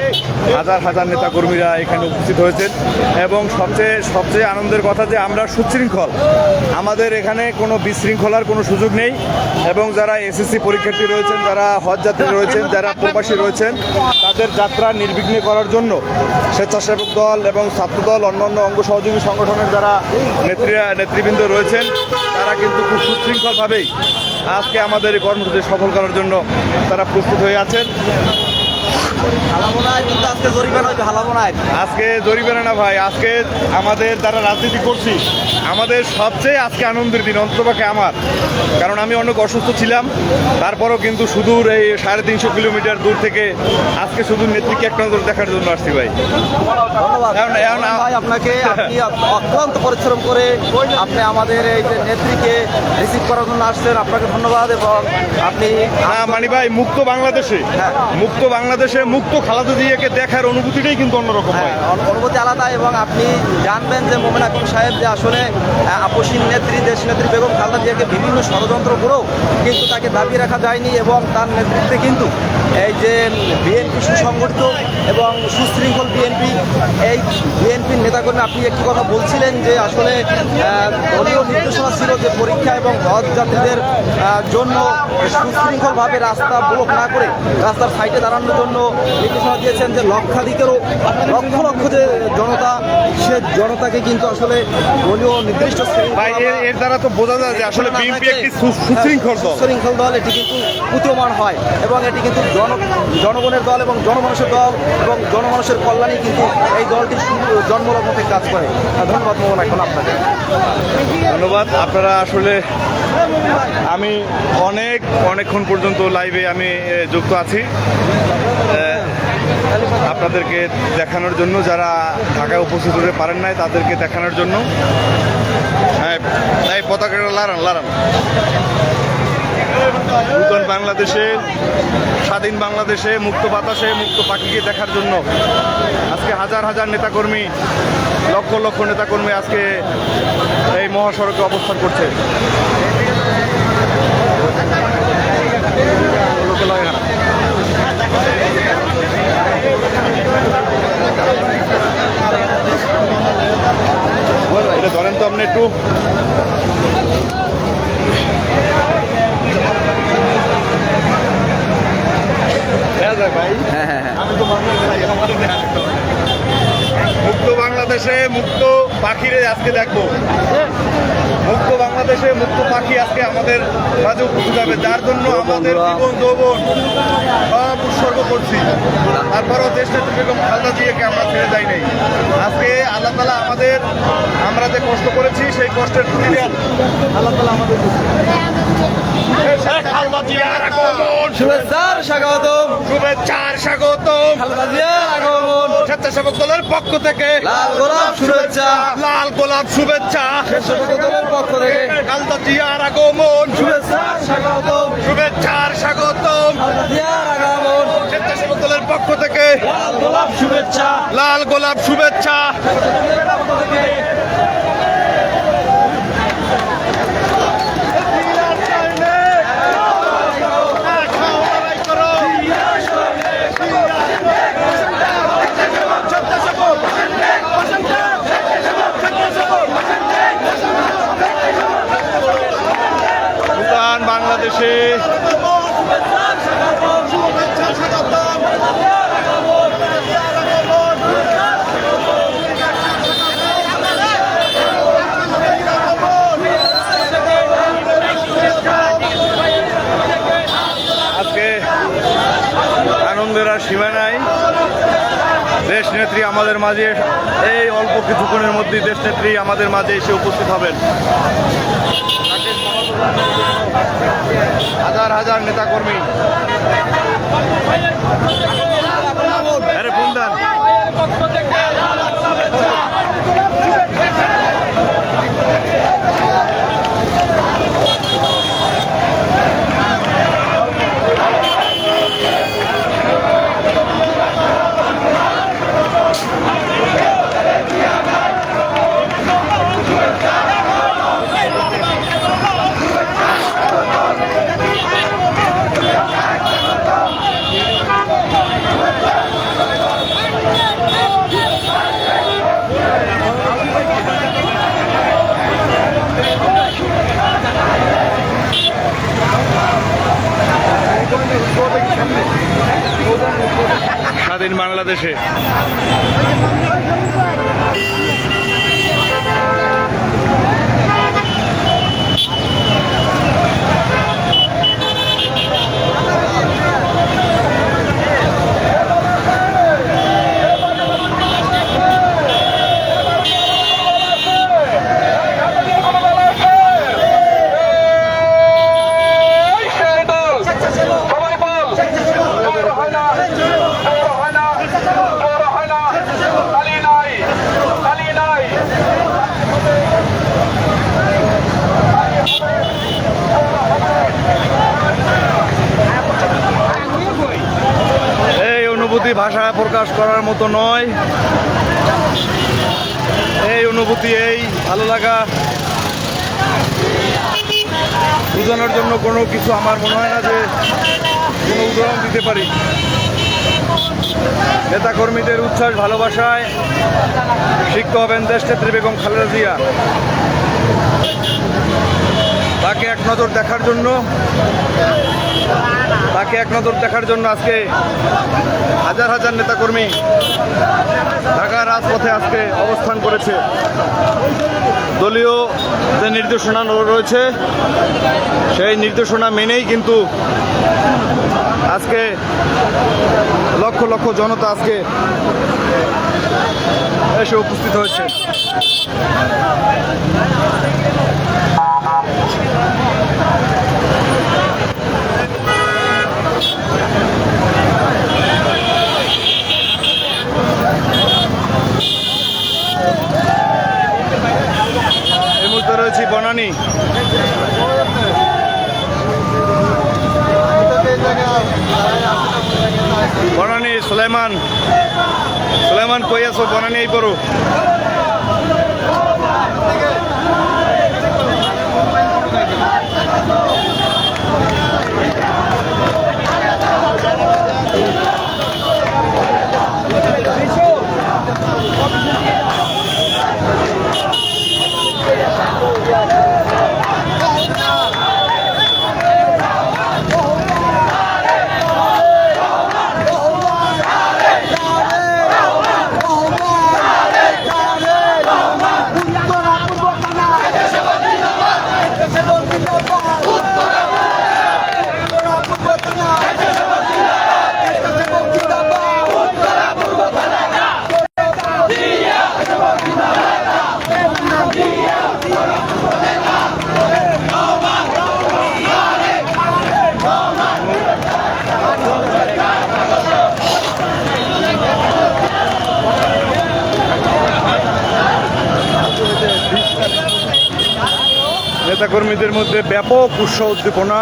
হাজার নেতাকর্মীরা এখানে উপস্থিত হয়েছেন এবং সবচেয়ে আনন্দের কথা যে আমরা সুশৃঙ্খল, আমাদের এখানে কোনো বিশৃঙ্খলার কোনো সুযোগ নেই এবং যারা এসএসসি পরীক্ষার্থী রয়েছেন, যারা হজযাত্রী রয়েছেন, যারা প্রবাসী রয়েছেন, তাদের যাত্রা নির্বিঘ্নে করার জন্য স্বেচ্ছাসেবক দল এবং ছাত্রদল, অন্যান্য অঙ্গ সহযোগী সংগঠনের যারা নেতৃবৃন্দ রয়েছেন, তারা কিন্তু খুব সুশৃঙ্খলভাবেই আজকে আমাদের এই কর্মসূচি সফল করার জন্য তারা প্রস্তুত হয়ে আছেন। আজকে জরিমানা না ভাই, আজকে আমাদের যারা রাজনীতি করছি আমাদের সবচেয়ে আজকে আনন্দের দিন অন্ততপক্ষে আমার, কারণ আমি অনেক অসুস্থ ছিলাম, তারপরও কিন্তু সুদূর এই 350 কিলোমিটার দূর থেকে আজকে শুধু নেত্রীকে একটা নজর দেখার জন্য আসছি ভাই। ধন্যবাদ ভাই আপনাকে। আপনি অক্লান্ত পরিশ্রম করে আপনি আমাদের এই যে নেত্রীকে রিসিভ করার জন্য আসছেন, আপনাকে ধন্যবাদ। এবং আপনি না মানি ভাই, মুক্ত বাংলাদেশে মুক্ত খালেদা জিয়াকে দেখার অনুভূতিটাই কিন্তু অন্যরকম হয়। অনুভূতি আলাদা। এবং আপনি জানবেন যে মোমেন আকরম সাহেব যে আসলে আপসীন নেত্রী, দেশ নেত্রী বেগম খালেদা জিয়াকে বিভিন্ন ষড়যন্ত্র করেও কিন্তু তাকে দাবিয়ে রাখা যায়নি, এবং তার নেতৃত্বে কিন্তু এই যে বিএনপি সুসংগঠিত এবং সুশৃঙ্খল বিএনপি, এই বিএনপির নেতাকর্মী, আপনি একটি কথা বলছিলেন যে আসলে দলীয় নির্দেশনা ছিল যে পরীক্ষা এবং হজ যাত্রীদের জন্য সুশৃঙ্খলভাবে রাস্তা ব্লক না করে রাস্তার সাইডে দাঁড়ানোর জন্য নির্দেশনা দিয়েছেন, যে লক্ষাধিকেরও লক্ষ যে জনতা, সে জনতাকে কিন্তু আসলে দলীয় নির্দিষ্ট ভাই এর দ্বারা তো বোঝা যায় যে আসলে বিএনপি একটি সুশৃঙ্খল দল, এটি কিন্তু প্রতীয়মান হয়। এবং এটি কিন্তু জনগণের দল এবং জনমানুষের দল, এবং জনমানুষের কল্যাণে কিন্তু এই দলটি জন্মলগ্ন থেকে কাজ করে। ধন্যবাদ মোহন এখন আপনাকে। ধন্যবাদ। আপনারা আসলে আমি অনেকক্ষণ পর্যন্ত লাইভে আমি যুক্ত আছি আপনাদেরকে দেখানোর জন্য, যারা ঢাকায় উপস্থিত হতে পারেন নাই তাদেরকে দেখানোর জন্য। তাই পতাকাটা লারান নূতন বাংলাদেশে, স্বাধীন বাংলাদেশে, মুক্ত বাতাসে মুক্ত পাখিকে দেখার জন্য আজকে হাজার হাজার নেতাকর্মী, লক্ষ লক্ষ নেতাকর্মী আজকে এই মহাসড়কে অবস্থান করছে। এটা ধরেন তো আপনি একটু। মুক্ত বাংলাদেশে মুক্ত পাখিরে আজকে দেখবো, মুক্ত বাংলাদেশে মুক্ত পাখি আজকে আমাদের মাঝে উপস্থিত হবে, যার জন্য আমাদের জীবন যৌবন সব উৎসর্গ করছি। তারপরও দেশ নেত্রী বেগম খালেদা জিয়াকে আমরা ছেড়ে যাই নাই। আজকে আল্লাহ তাআলা আমরা যে কষ্ট করেছি সেই কষ্টের প্রতিদান আল্লাহ তাআলা আমাদের শুভেচ্ছার স্বাগতম, শুভেচ্ছার স্বাগতম। খালেদা জিয়ার আগমন, স্বেচ্ছাসেবক দলের পক্ষ থেকে লাল গোলাপ শুভেচ্ছা, লাল গোলাপ শুভেচ্ছা। স্বেচ্ছাসেবক দলের পক্ষ থেকে খালেদা জিয়ার আগমন, শুভেচ্ছার স্বাগতম, শুভেচ্ছার স্বাগতম। খালেদা জিয়ার আগমন, স্বেচ্ছাসেবক দলের পক্ষ থেকে লাল গোলাপ শুভেচ্ছা, লাল গোলাপ শুভেচ্ছা। পক্ষ থেকে নূতন বাংলাদেশে আজকে আনন্দের আর সীমা নাই। দেশ নেত্রী আমাদের মাঝে, এই অল্প কিছুক্ষণের মধ্যেই দেশ নেত্রী আমাদের মাঝে এসে উপস্থিত হবেন। হাজার হাজার নেতাকর্মী ফোন দেন। স্বাধীন বাংলাদেশে ভাষায় প্রকাশ করার মতো নয়। এই অনুভূতি, এই ভালো লাগা বোঝানোর জন্য কোনো কিছু আমার মনে হয় না যে কোনো উদাহরণ দিতে পারি। নেতাকর্মীদের উচ্ছ্বাস ভালোবাসায় শিখতে হবেন দেশনেত্রী বেগম খালেদা জিয়া। তাকে এক নজর দেখার জন্য আজকে হাজার হাজার নেতাকর্মী ঢাকার রাজপথে আজকে অবস্থান করেছে। দলীয় যে নির্দেশনা রয়েছে সেই নির্দেশনা মেনেই কিন্তু আজকে লক্ষ লক্ষ জনতা আজকে এসে উপস্থিত হয়েছে। এই মুহূর্তে রয়েছি বনানী। বনানী সুলাইমান কই আছো? বনানী এই পড়ো। নেতাকর্মীদের মধ্যে ব্যাপক উৎসাহ উদ্দীপনা।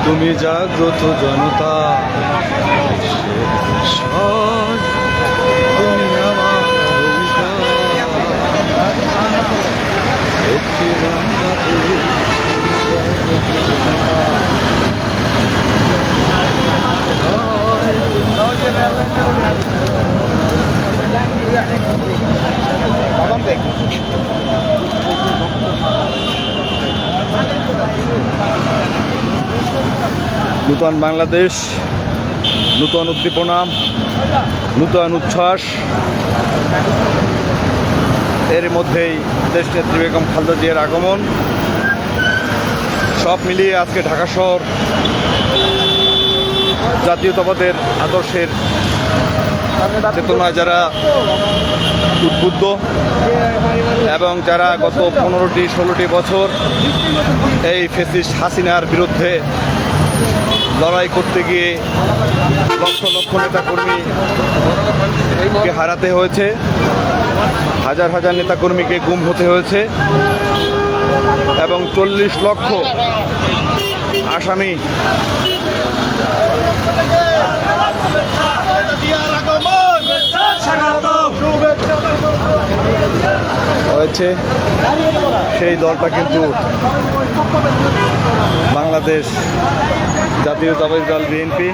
তুমি জাগ্রত জনতা, তুমি আমার নূতন বাংলাদেশ, নূতন উদ্দীপনা, নূতন উচ্ছ্বাস, এর মধ্যেই দেশনেত্রী বেগম খালেদা জিয়ার আগমন। সব মিলিয়ে আজকে ঢাকা শহর জাতীয়তাবাদের আদর্শের চেতনায় যারা উদ্বুদ্ধ এবং যারা গত 15-16 বছর এই ফ্যাসিস্ট হাসিনার বিরুদ্ধে লড়াই করতে গিয়ে লক্ষ লক্ষ নেতাকর্মীকে হারাতে হয়েছে, হাজার হাজার নেতাকর্মীকে গুম হতে হয়েছে এবং 40 লক্ষ আসামি হয়েছে। সেই দলটা কিন্তু বাংলাদেশ জাতীয়তাবাদী দল বিএনপি।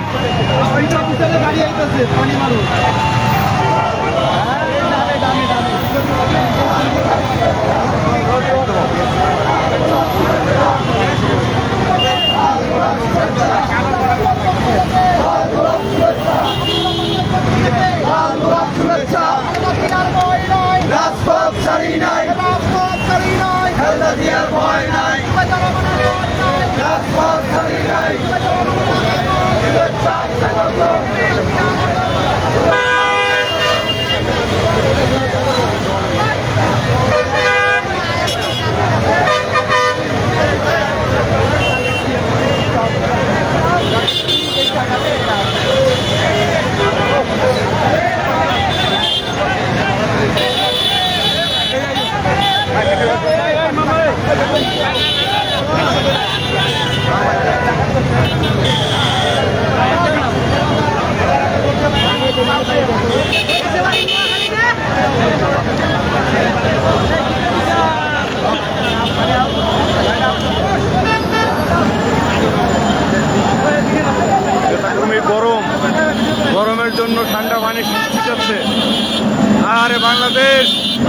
বাংলাদেশ,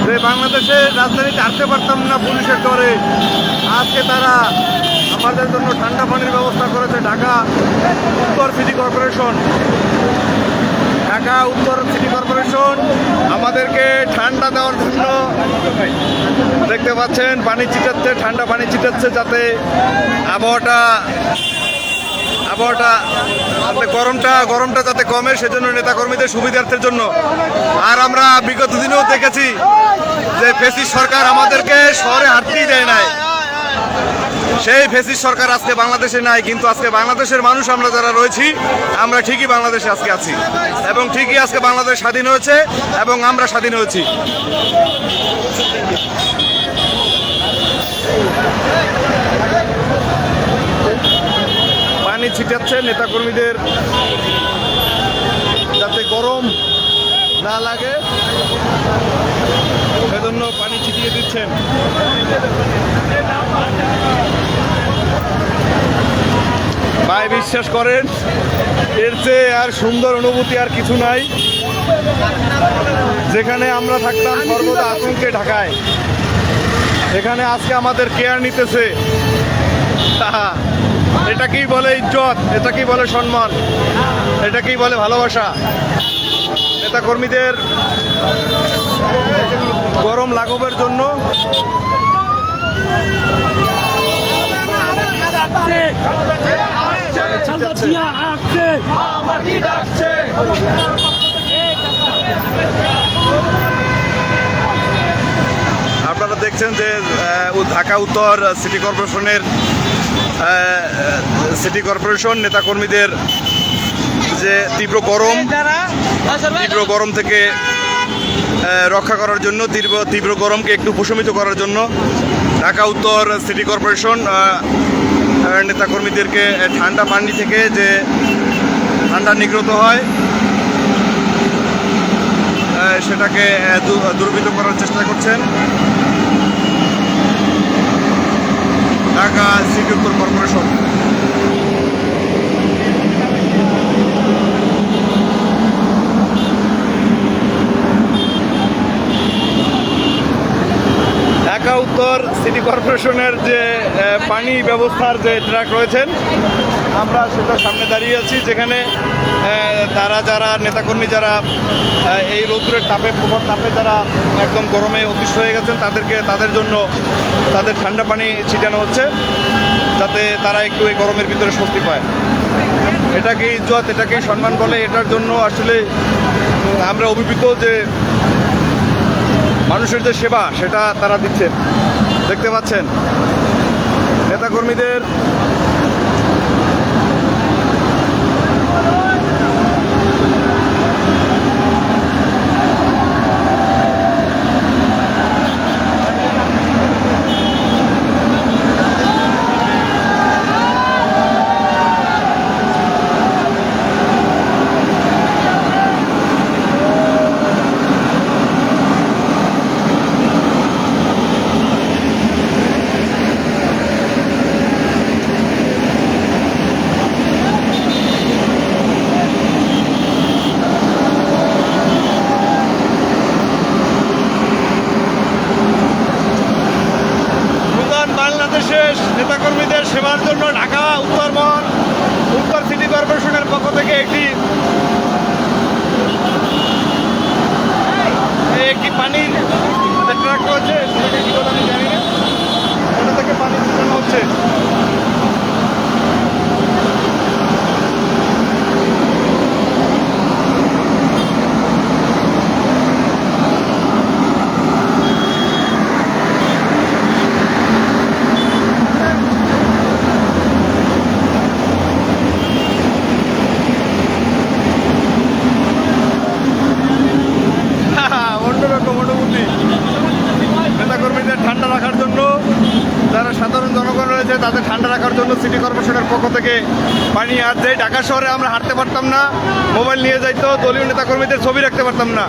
যে বাংলাদেশের রাজধানীতে আসতে পারতাম না পুলিশের ডরে, আজকে তারা আমাদের জন্য ঠান্ডা পানির ব্যবস্থা করেছে ঢাকা উত্তর সিটি কর্পোরেশন। ঢাকা উত্তর সিটি কর্পোরেশন আমাদেরকে ঠান্ডা দেওয়ার জন্য দেখতে পাচ্ছেন পানি ছিটাচ্ছে, ঠান্ডা পানি ছিটাচ্ছে, যাতে আবহাওয়াটা যাতে গরমটা যাতে কমে, সেজন্য নেতাকর্মীদের সুবিধার্থের জন্য। আর আমরা বিগত দিনেও দেখেছি যে ফ্যাসিস্ট সরকার আমাদেরকে শহরে হাঁটতেই দেয় নাই, সেই ফ্যাসিস্ট সরকার আজকে বাংলাদেশে নাই, কিন্তু আজকে বাংলাদেশের মানুষ আমরা যারা রয়েছি আমরা ঠিকই বাংলাদেশে আজকে আছি এবং ঠিকই আজকে বাংলাদেশ স্বাধীন হয়েছে এবং আমরা স্বাধীন হয়েছি। পানি ছিটাচ্ছে নেতাকর্মীদের যাতে গরম না লাগে, সেজন্য পানি ছিটিয়ে দিচ্ছেন। ভাই বিশ্বাস করেন, এর চেয়ে আর সুন্দর অনুভূতি আর কিছু নাই। যেখানে আমরা থাকতাম সর্বদা আতঙ্কে ঢাকায়, এখানে আজকে আমাদের কেয়ার নিতেছে। এটাকেই বলে ইজ্জত, এটাকেই বলে সম্মান, এটাকেই বলে ভালোবাসা। নেতাকর্মীদের গরম লাঘবের জন্য আপনারা দেখছেন যে ঢাকা উত্তর সিটি কর্পোরেশন নেতাকর্মীদের যে তীব্র গরম থেকে রক্ষা করার জন্য, তীব্র গরমকে একটু প্রশমিত করার জন্য ঢাকা উত্তর সিটি কর্পোরেশন নেতাকর্মীদেরকে ঠান্ডা পানি থেকে যে ঠান্ডা নির্গত হয় সেটাকে দূরীভূত করার চেষ্টা করছেন ঢাকা সিটি উত্তর কর্পোরেশন। ঢাকা উত্তর সিটি কর্পোরেশনের যে পানি ব্যবস্থার যে ট্রাক রয়েছেন, আমরা সেটার সামনে দাঁড়িয়ে আছি, যেখানে যারা নেতাকর্মী যারা এই রৌদ্রের প্রখর তাপে যারা একদম গরমে অতিষ্ঠ হয়ে গেছেন, তাদের জন্য তাদের ঠান্ডা পানি ছিটানো হচ্ছে, যাতে তারা একটু এই গরমের ভিতরে স্বস্তি পায়। এটাকেই ইজ্জত, এটাকেই সম্মান বলে। এটার জন্য আসলে আমরা অভিভূত যে মানুষের যে সেবা সেটা তারা দিচ্ছেন। দেখতে পাচ্ছেন নেতাকর্মীদের নেতাকর্মীদের সেবার জন্য ঢাকা উত্তর সিটি কর্পোরেশনের পক্ষ থেকে একটি পানির ট্রাক রয়েছে, আমি জানি না, ওটা থেকে পানি ছিটানো হচ্ছে। নেতাকর্মীদের ঠান্ডা রাখার জন্য, যারা সাধারণ জনগণ রয়েছে তাদের ঠান্ডা রাখার জন্য সিটি কর্পোরেশনের পক্ষ থেকে পানি। আর যে ঢাকা শহরে আমরা হাঁটতে পারতাম না, মোবাইল নিয়ে যাইতো, দলীয় নেতাকর্মীদের ছবি রাখতে পারতাম না,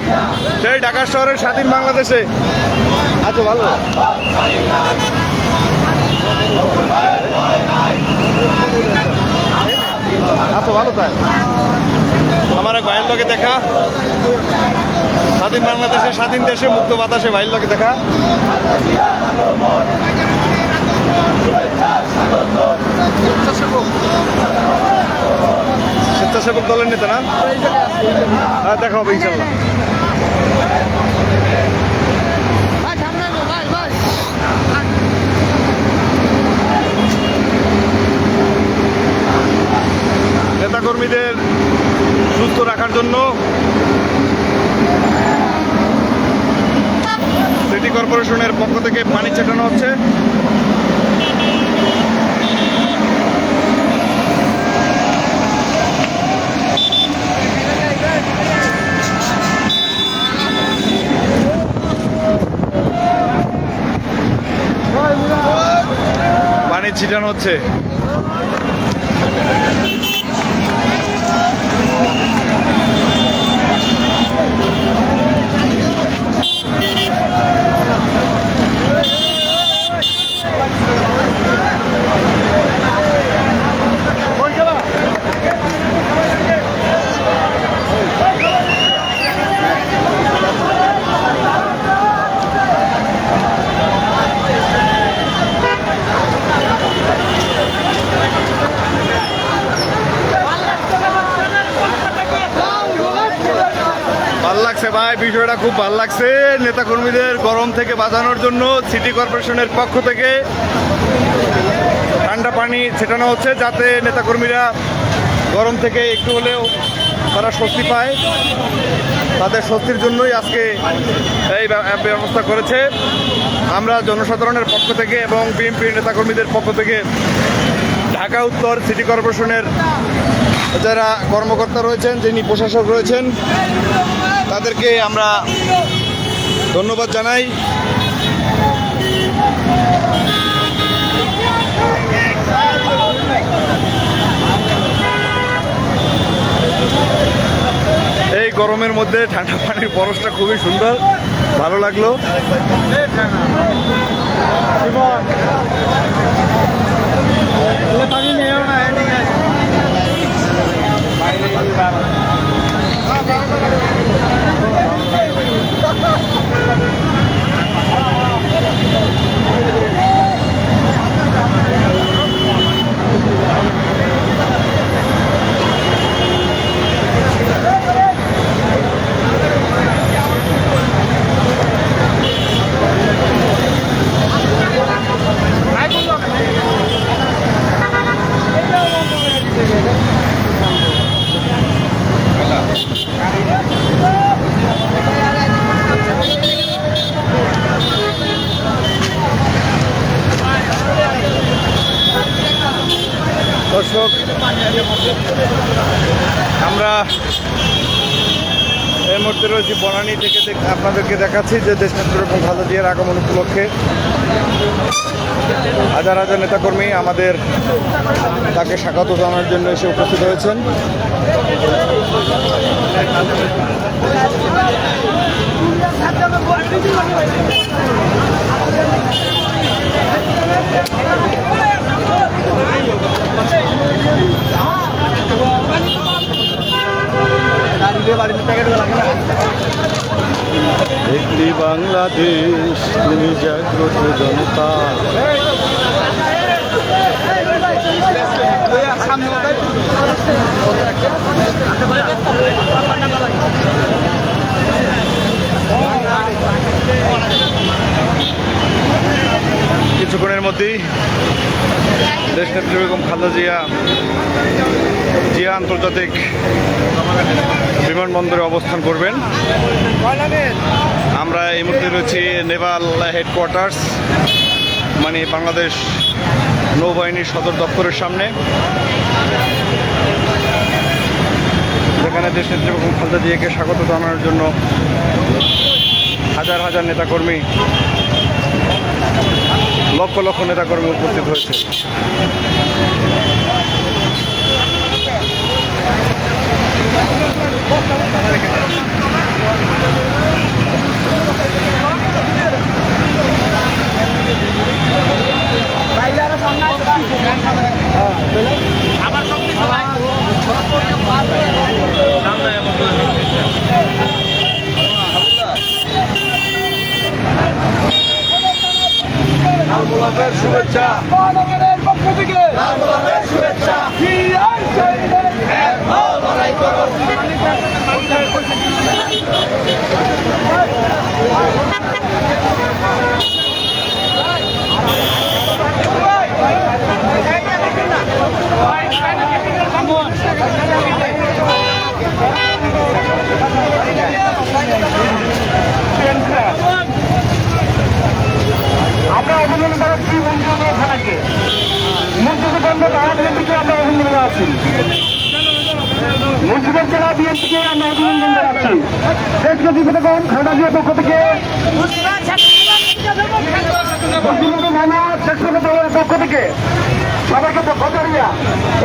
সেই ঢাকা শহরের স্বাধীন বাংলাদেশে আচ্ছা ভালো তাই আমার এক ভাইয়ের লোকে দেখা স্বাধীন বাংলাদেশে, স্বাধীন দেশে, মুক্ত বাতাসে ভাইয়ের লোকে দেখা। স্বেচ্ছাসেবক দলের নেতা না? হ্যাঁ, দেখা হবে ইনশাল্লাহ। নেতাকর্মীদের সুস্থ রাখার জন্য সিটি কর্পোরেশনের পক্ষ থেকে পানি ছেটানো হচ্ছে। পানি ছিটানো হচ্ছে। ভাল লাগছে ভাই, বিষয়টা খুব ভাল লাগছে। নেতাকর্মীদের গরম থেকে বাঁচানোর জন্য সিটি কর্পোরেশনের পক্ষ থেকে ঠান্ডা পানি ছেটানো হচ্ছে, যাতে নেতাকর্মীরা গরম থেকে একটু হলেও তারা স্বস্তি পায়। তাদের স্বস্তির জন্যই আজকে এই ব্যবস্থা করেছে। আমরা জনসাধারণের পক্ষ থেকে এবং বিএনপির নেতাকর্মীদের পক্ষ থেকে ঢাকা উত্তর সিটি কর্পোরেশনের যারা কর্মকর্তা রয়েছেন, যিনি প্রশাসক রয়েছেন, তাদেরকে আমরা ধন্যবাদ জানাই। এই গরমের মধ্যে ঠান্ডা পানির পরশটা খুবই সুন্দর, ভালো লাগলো। দর্শক, আমরা এই মুহূর্তে রয়েছি বনানী থেকে। আপনাদেরকে দেখাচ্ছি যে দেশনেত্রী এবং খালেদা জিয়ার আগমন উপলক্ষে হাজার হাজার নেতাকর্মী আমাদের তাকে স্বাগত জানানোর জন্য এসে উপস্থিত হয়েছেন। একটি বাংলাদেশ, তুমি জাগ্রত জনতা। কিছুক্ষণের মধ্যেই দেশনেত্রী বেগম খালেদা জিয়া আন্তর্জাতিক বিমানবন্দরে অবস্থান করবেন। আমরা এই মুহূর্তে রয়েছি নেভাল হেডকোয়ার্টার্স, মানে বাংলাদেশ নৌবাহিনীর সদর দপ্তরের সামনে, যেখানে দেশনেত্রী বেগম খালেদা জিয়াকে স্বাগত জানানোর জন্য হাজার হাজার নেতাকর্মী, লক্ষ লক্ষ নেতাকর্মী উপস্থিত হয়েছে। শুভেচ্ছা মহানগরের পক্ষ থেকে শুভেচ্ছা আমরা অভিনন্দন জানাচ্ছি মন্ত্রী থানাকে মুন্সিগঞ্জ জেলা বিএনপিকে আমরা অভিনন্দন জানাচ্ছি মুন্সিগঞ্জ জেলা বিএনপিকে আমরা অভিনন্দন জানাচ্ছি দেশকে জীবিতগণ খালেদা জিয়ার পক্ষ থেকে মুন্সিগঞ্জ থানা স্বেচ্ছাসেবক দলের পক্ষ থেকে সবাইকে পক্ষ জানিয়ে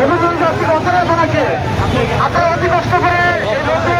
অভিনন্দন জানাচ্ছি মন্ত্রী থানাকে আপনারা অতি কষ্ট করে এই রোদে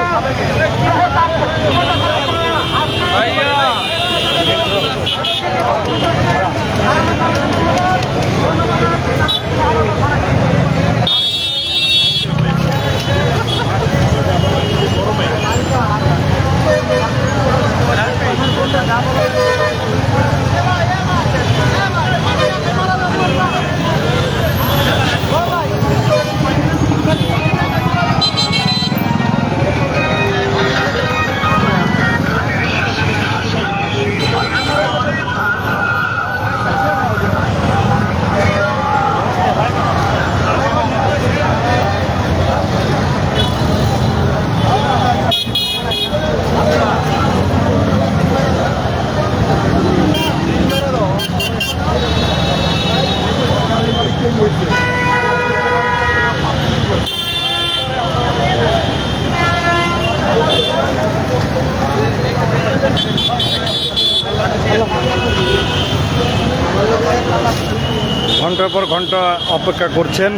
ঘন্টার পর ঘন্টা অপেক্ষা করছেন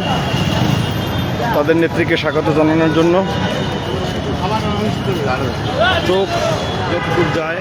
তাদের নেত্রীকে স্বাগত জানানোর জন্য। চোখ যতদূর যায়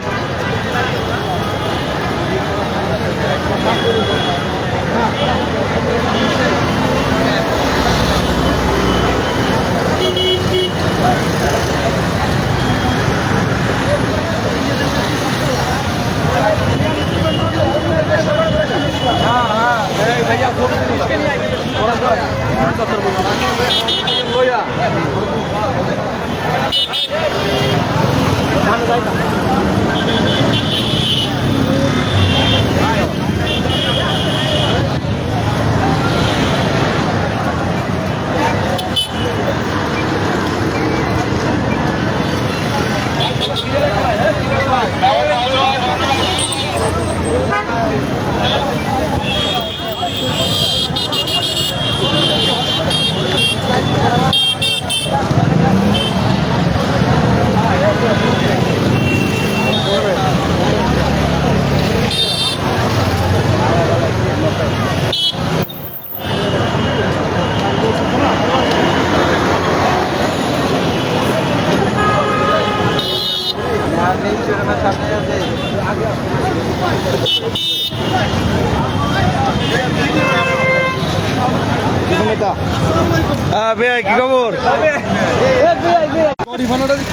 কি খবর?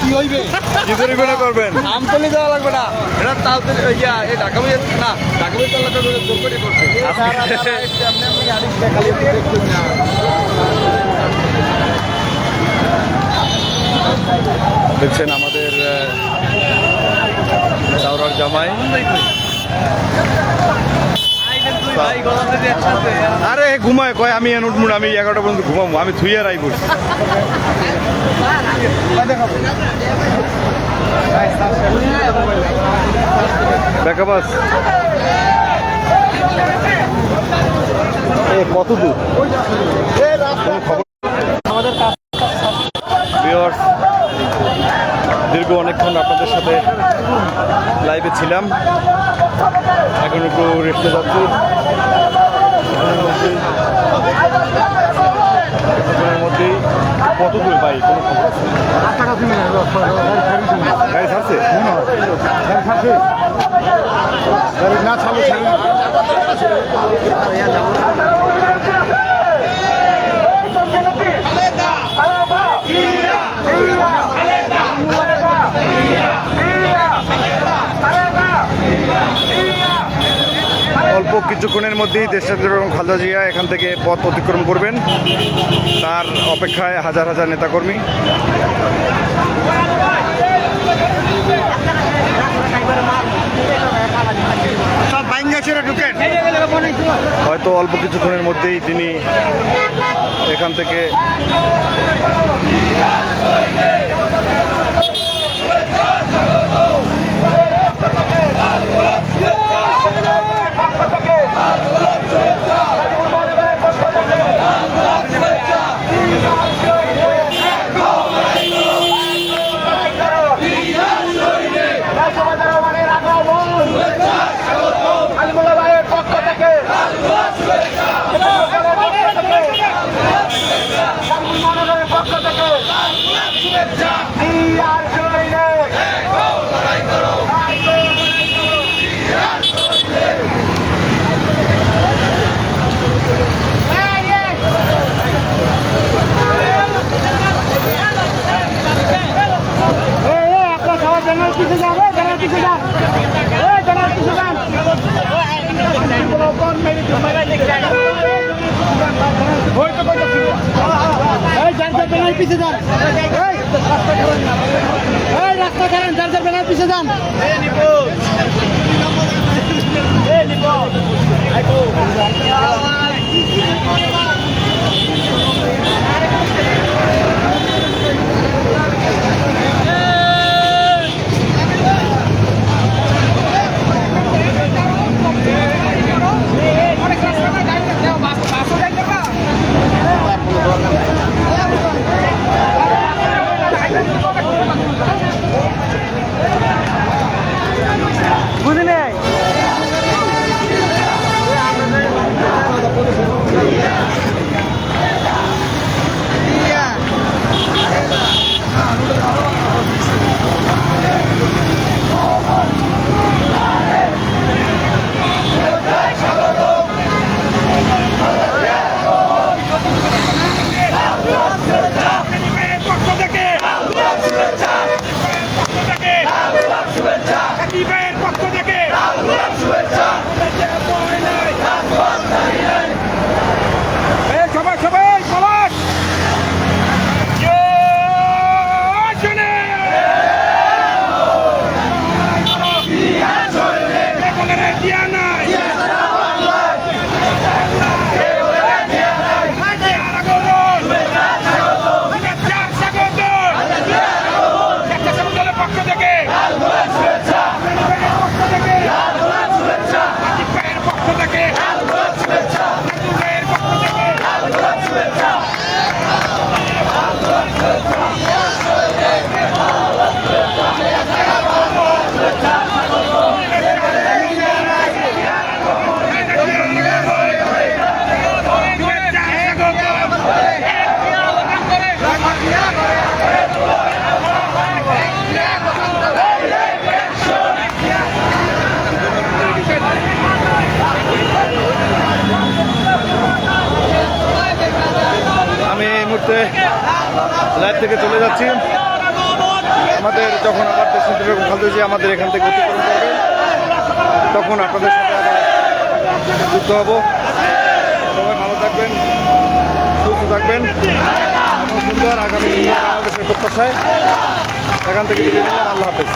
কি হইবে কি পরিমাণে করবেন? আমতলি যাওয়া লাগবে না এটা তাড়াতাড়ি ঢাকা বইয়ের না ঢাকা বইয়ের তালাটা জোর করে করছে দেখছেন আমাদের দাওরার জামাই। আরে ঘুমায় কয় আমি উঠবো আমি 11টা পর্যন্ত ঘুমাবো, আমি থুইয়ার আইব। দেখা বাস কত দূর দীর্ঘ অনেকক্ষণ আপনাদের সাথে লাইভে ছিলাম, এখন একটু রেস্টে যাচ্ছি। মধ্যেই কত দূর ভাই কোনো খবর? গাড়ি ছাড়ছে না ছাড়লে অল্প কিছু কিছুক্ষণের মধ্যেই দেশনেত্রী বেগম খালেদা জিয়া এখান থেকে পথ অতিক্রম করবেন, তার অপেক্ষায় হাজার হাজার নেতাকর্মী। হয়তো অল্প কিছুক্ষণের মধ্যেই তিনি এখান থেকে পিছিয়ে যান, রাস্তা ছাড়েন, যার বেলার পিছিয়ে যান। লাইভ থেকে চলে যাচ্ছি। আমাদের যখন আবার দেশনেত্রী বেগম খালেদা জিয়া আমাদের এখান থেকে অতিক্রম করবেন, তখন আপনাদের সাথে আবার যুক্ত হব। সবাই ভালো থাকবেন, সুস্থ থাকবেন, সুন্দর আগামী বাংলাদেশের প্রত্যাশায় এখান থেকে বিদায় নিলাম। আল্লাহ হাফেজ।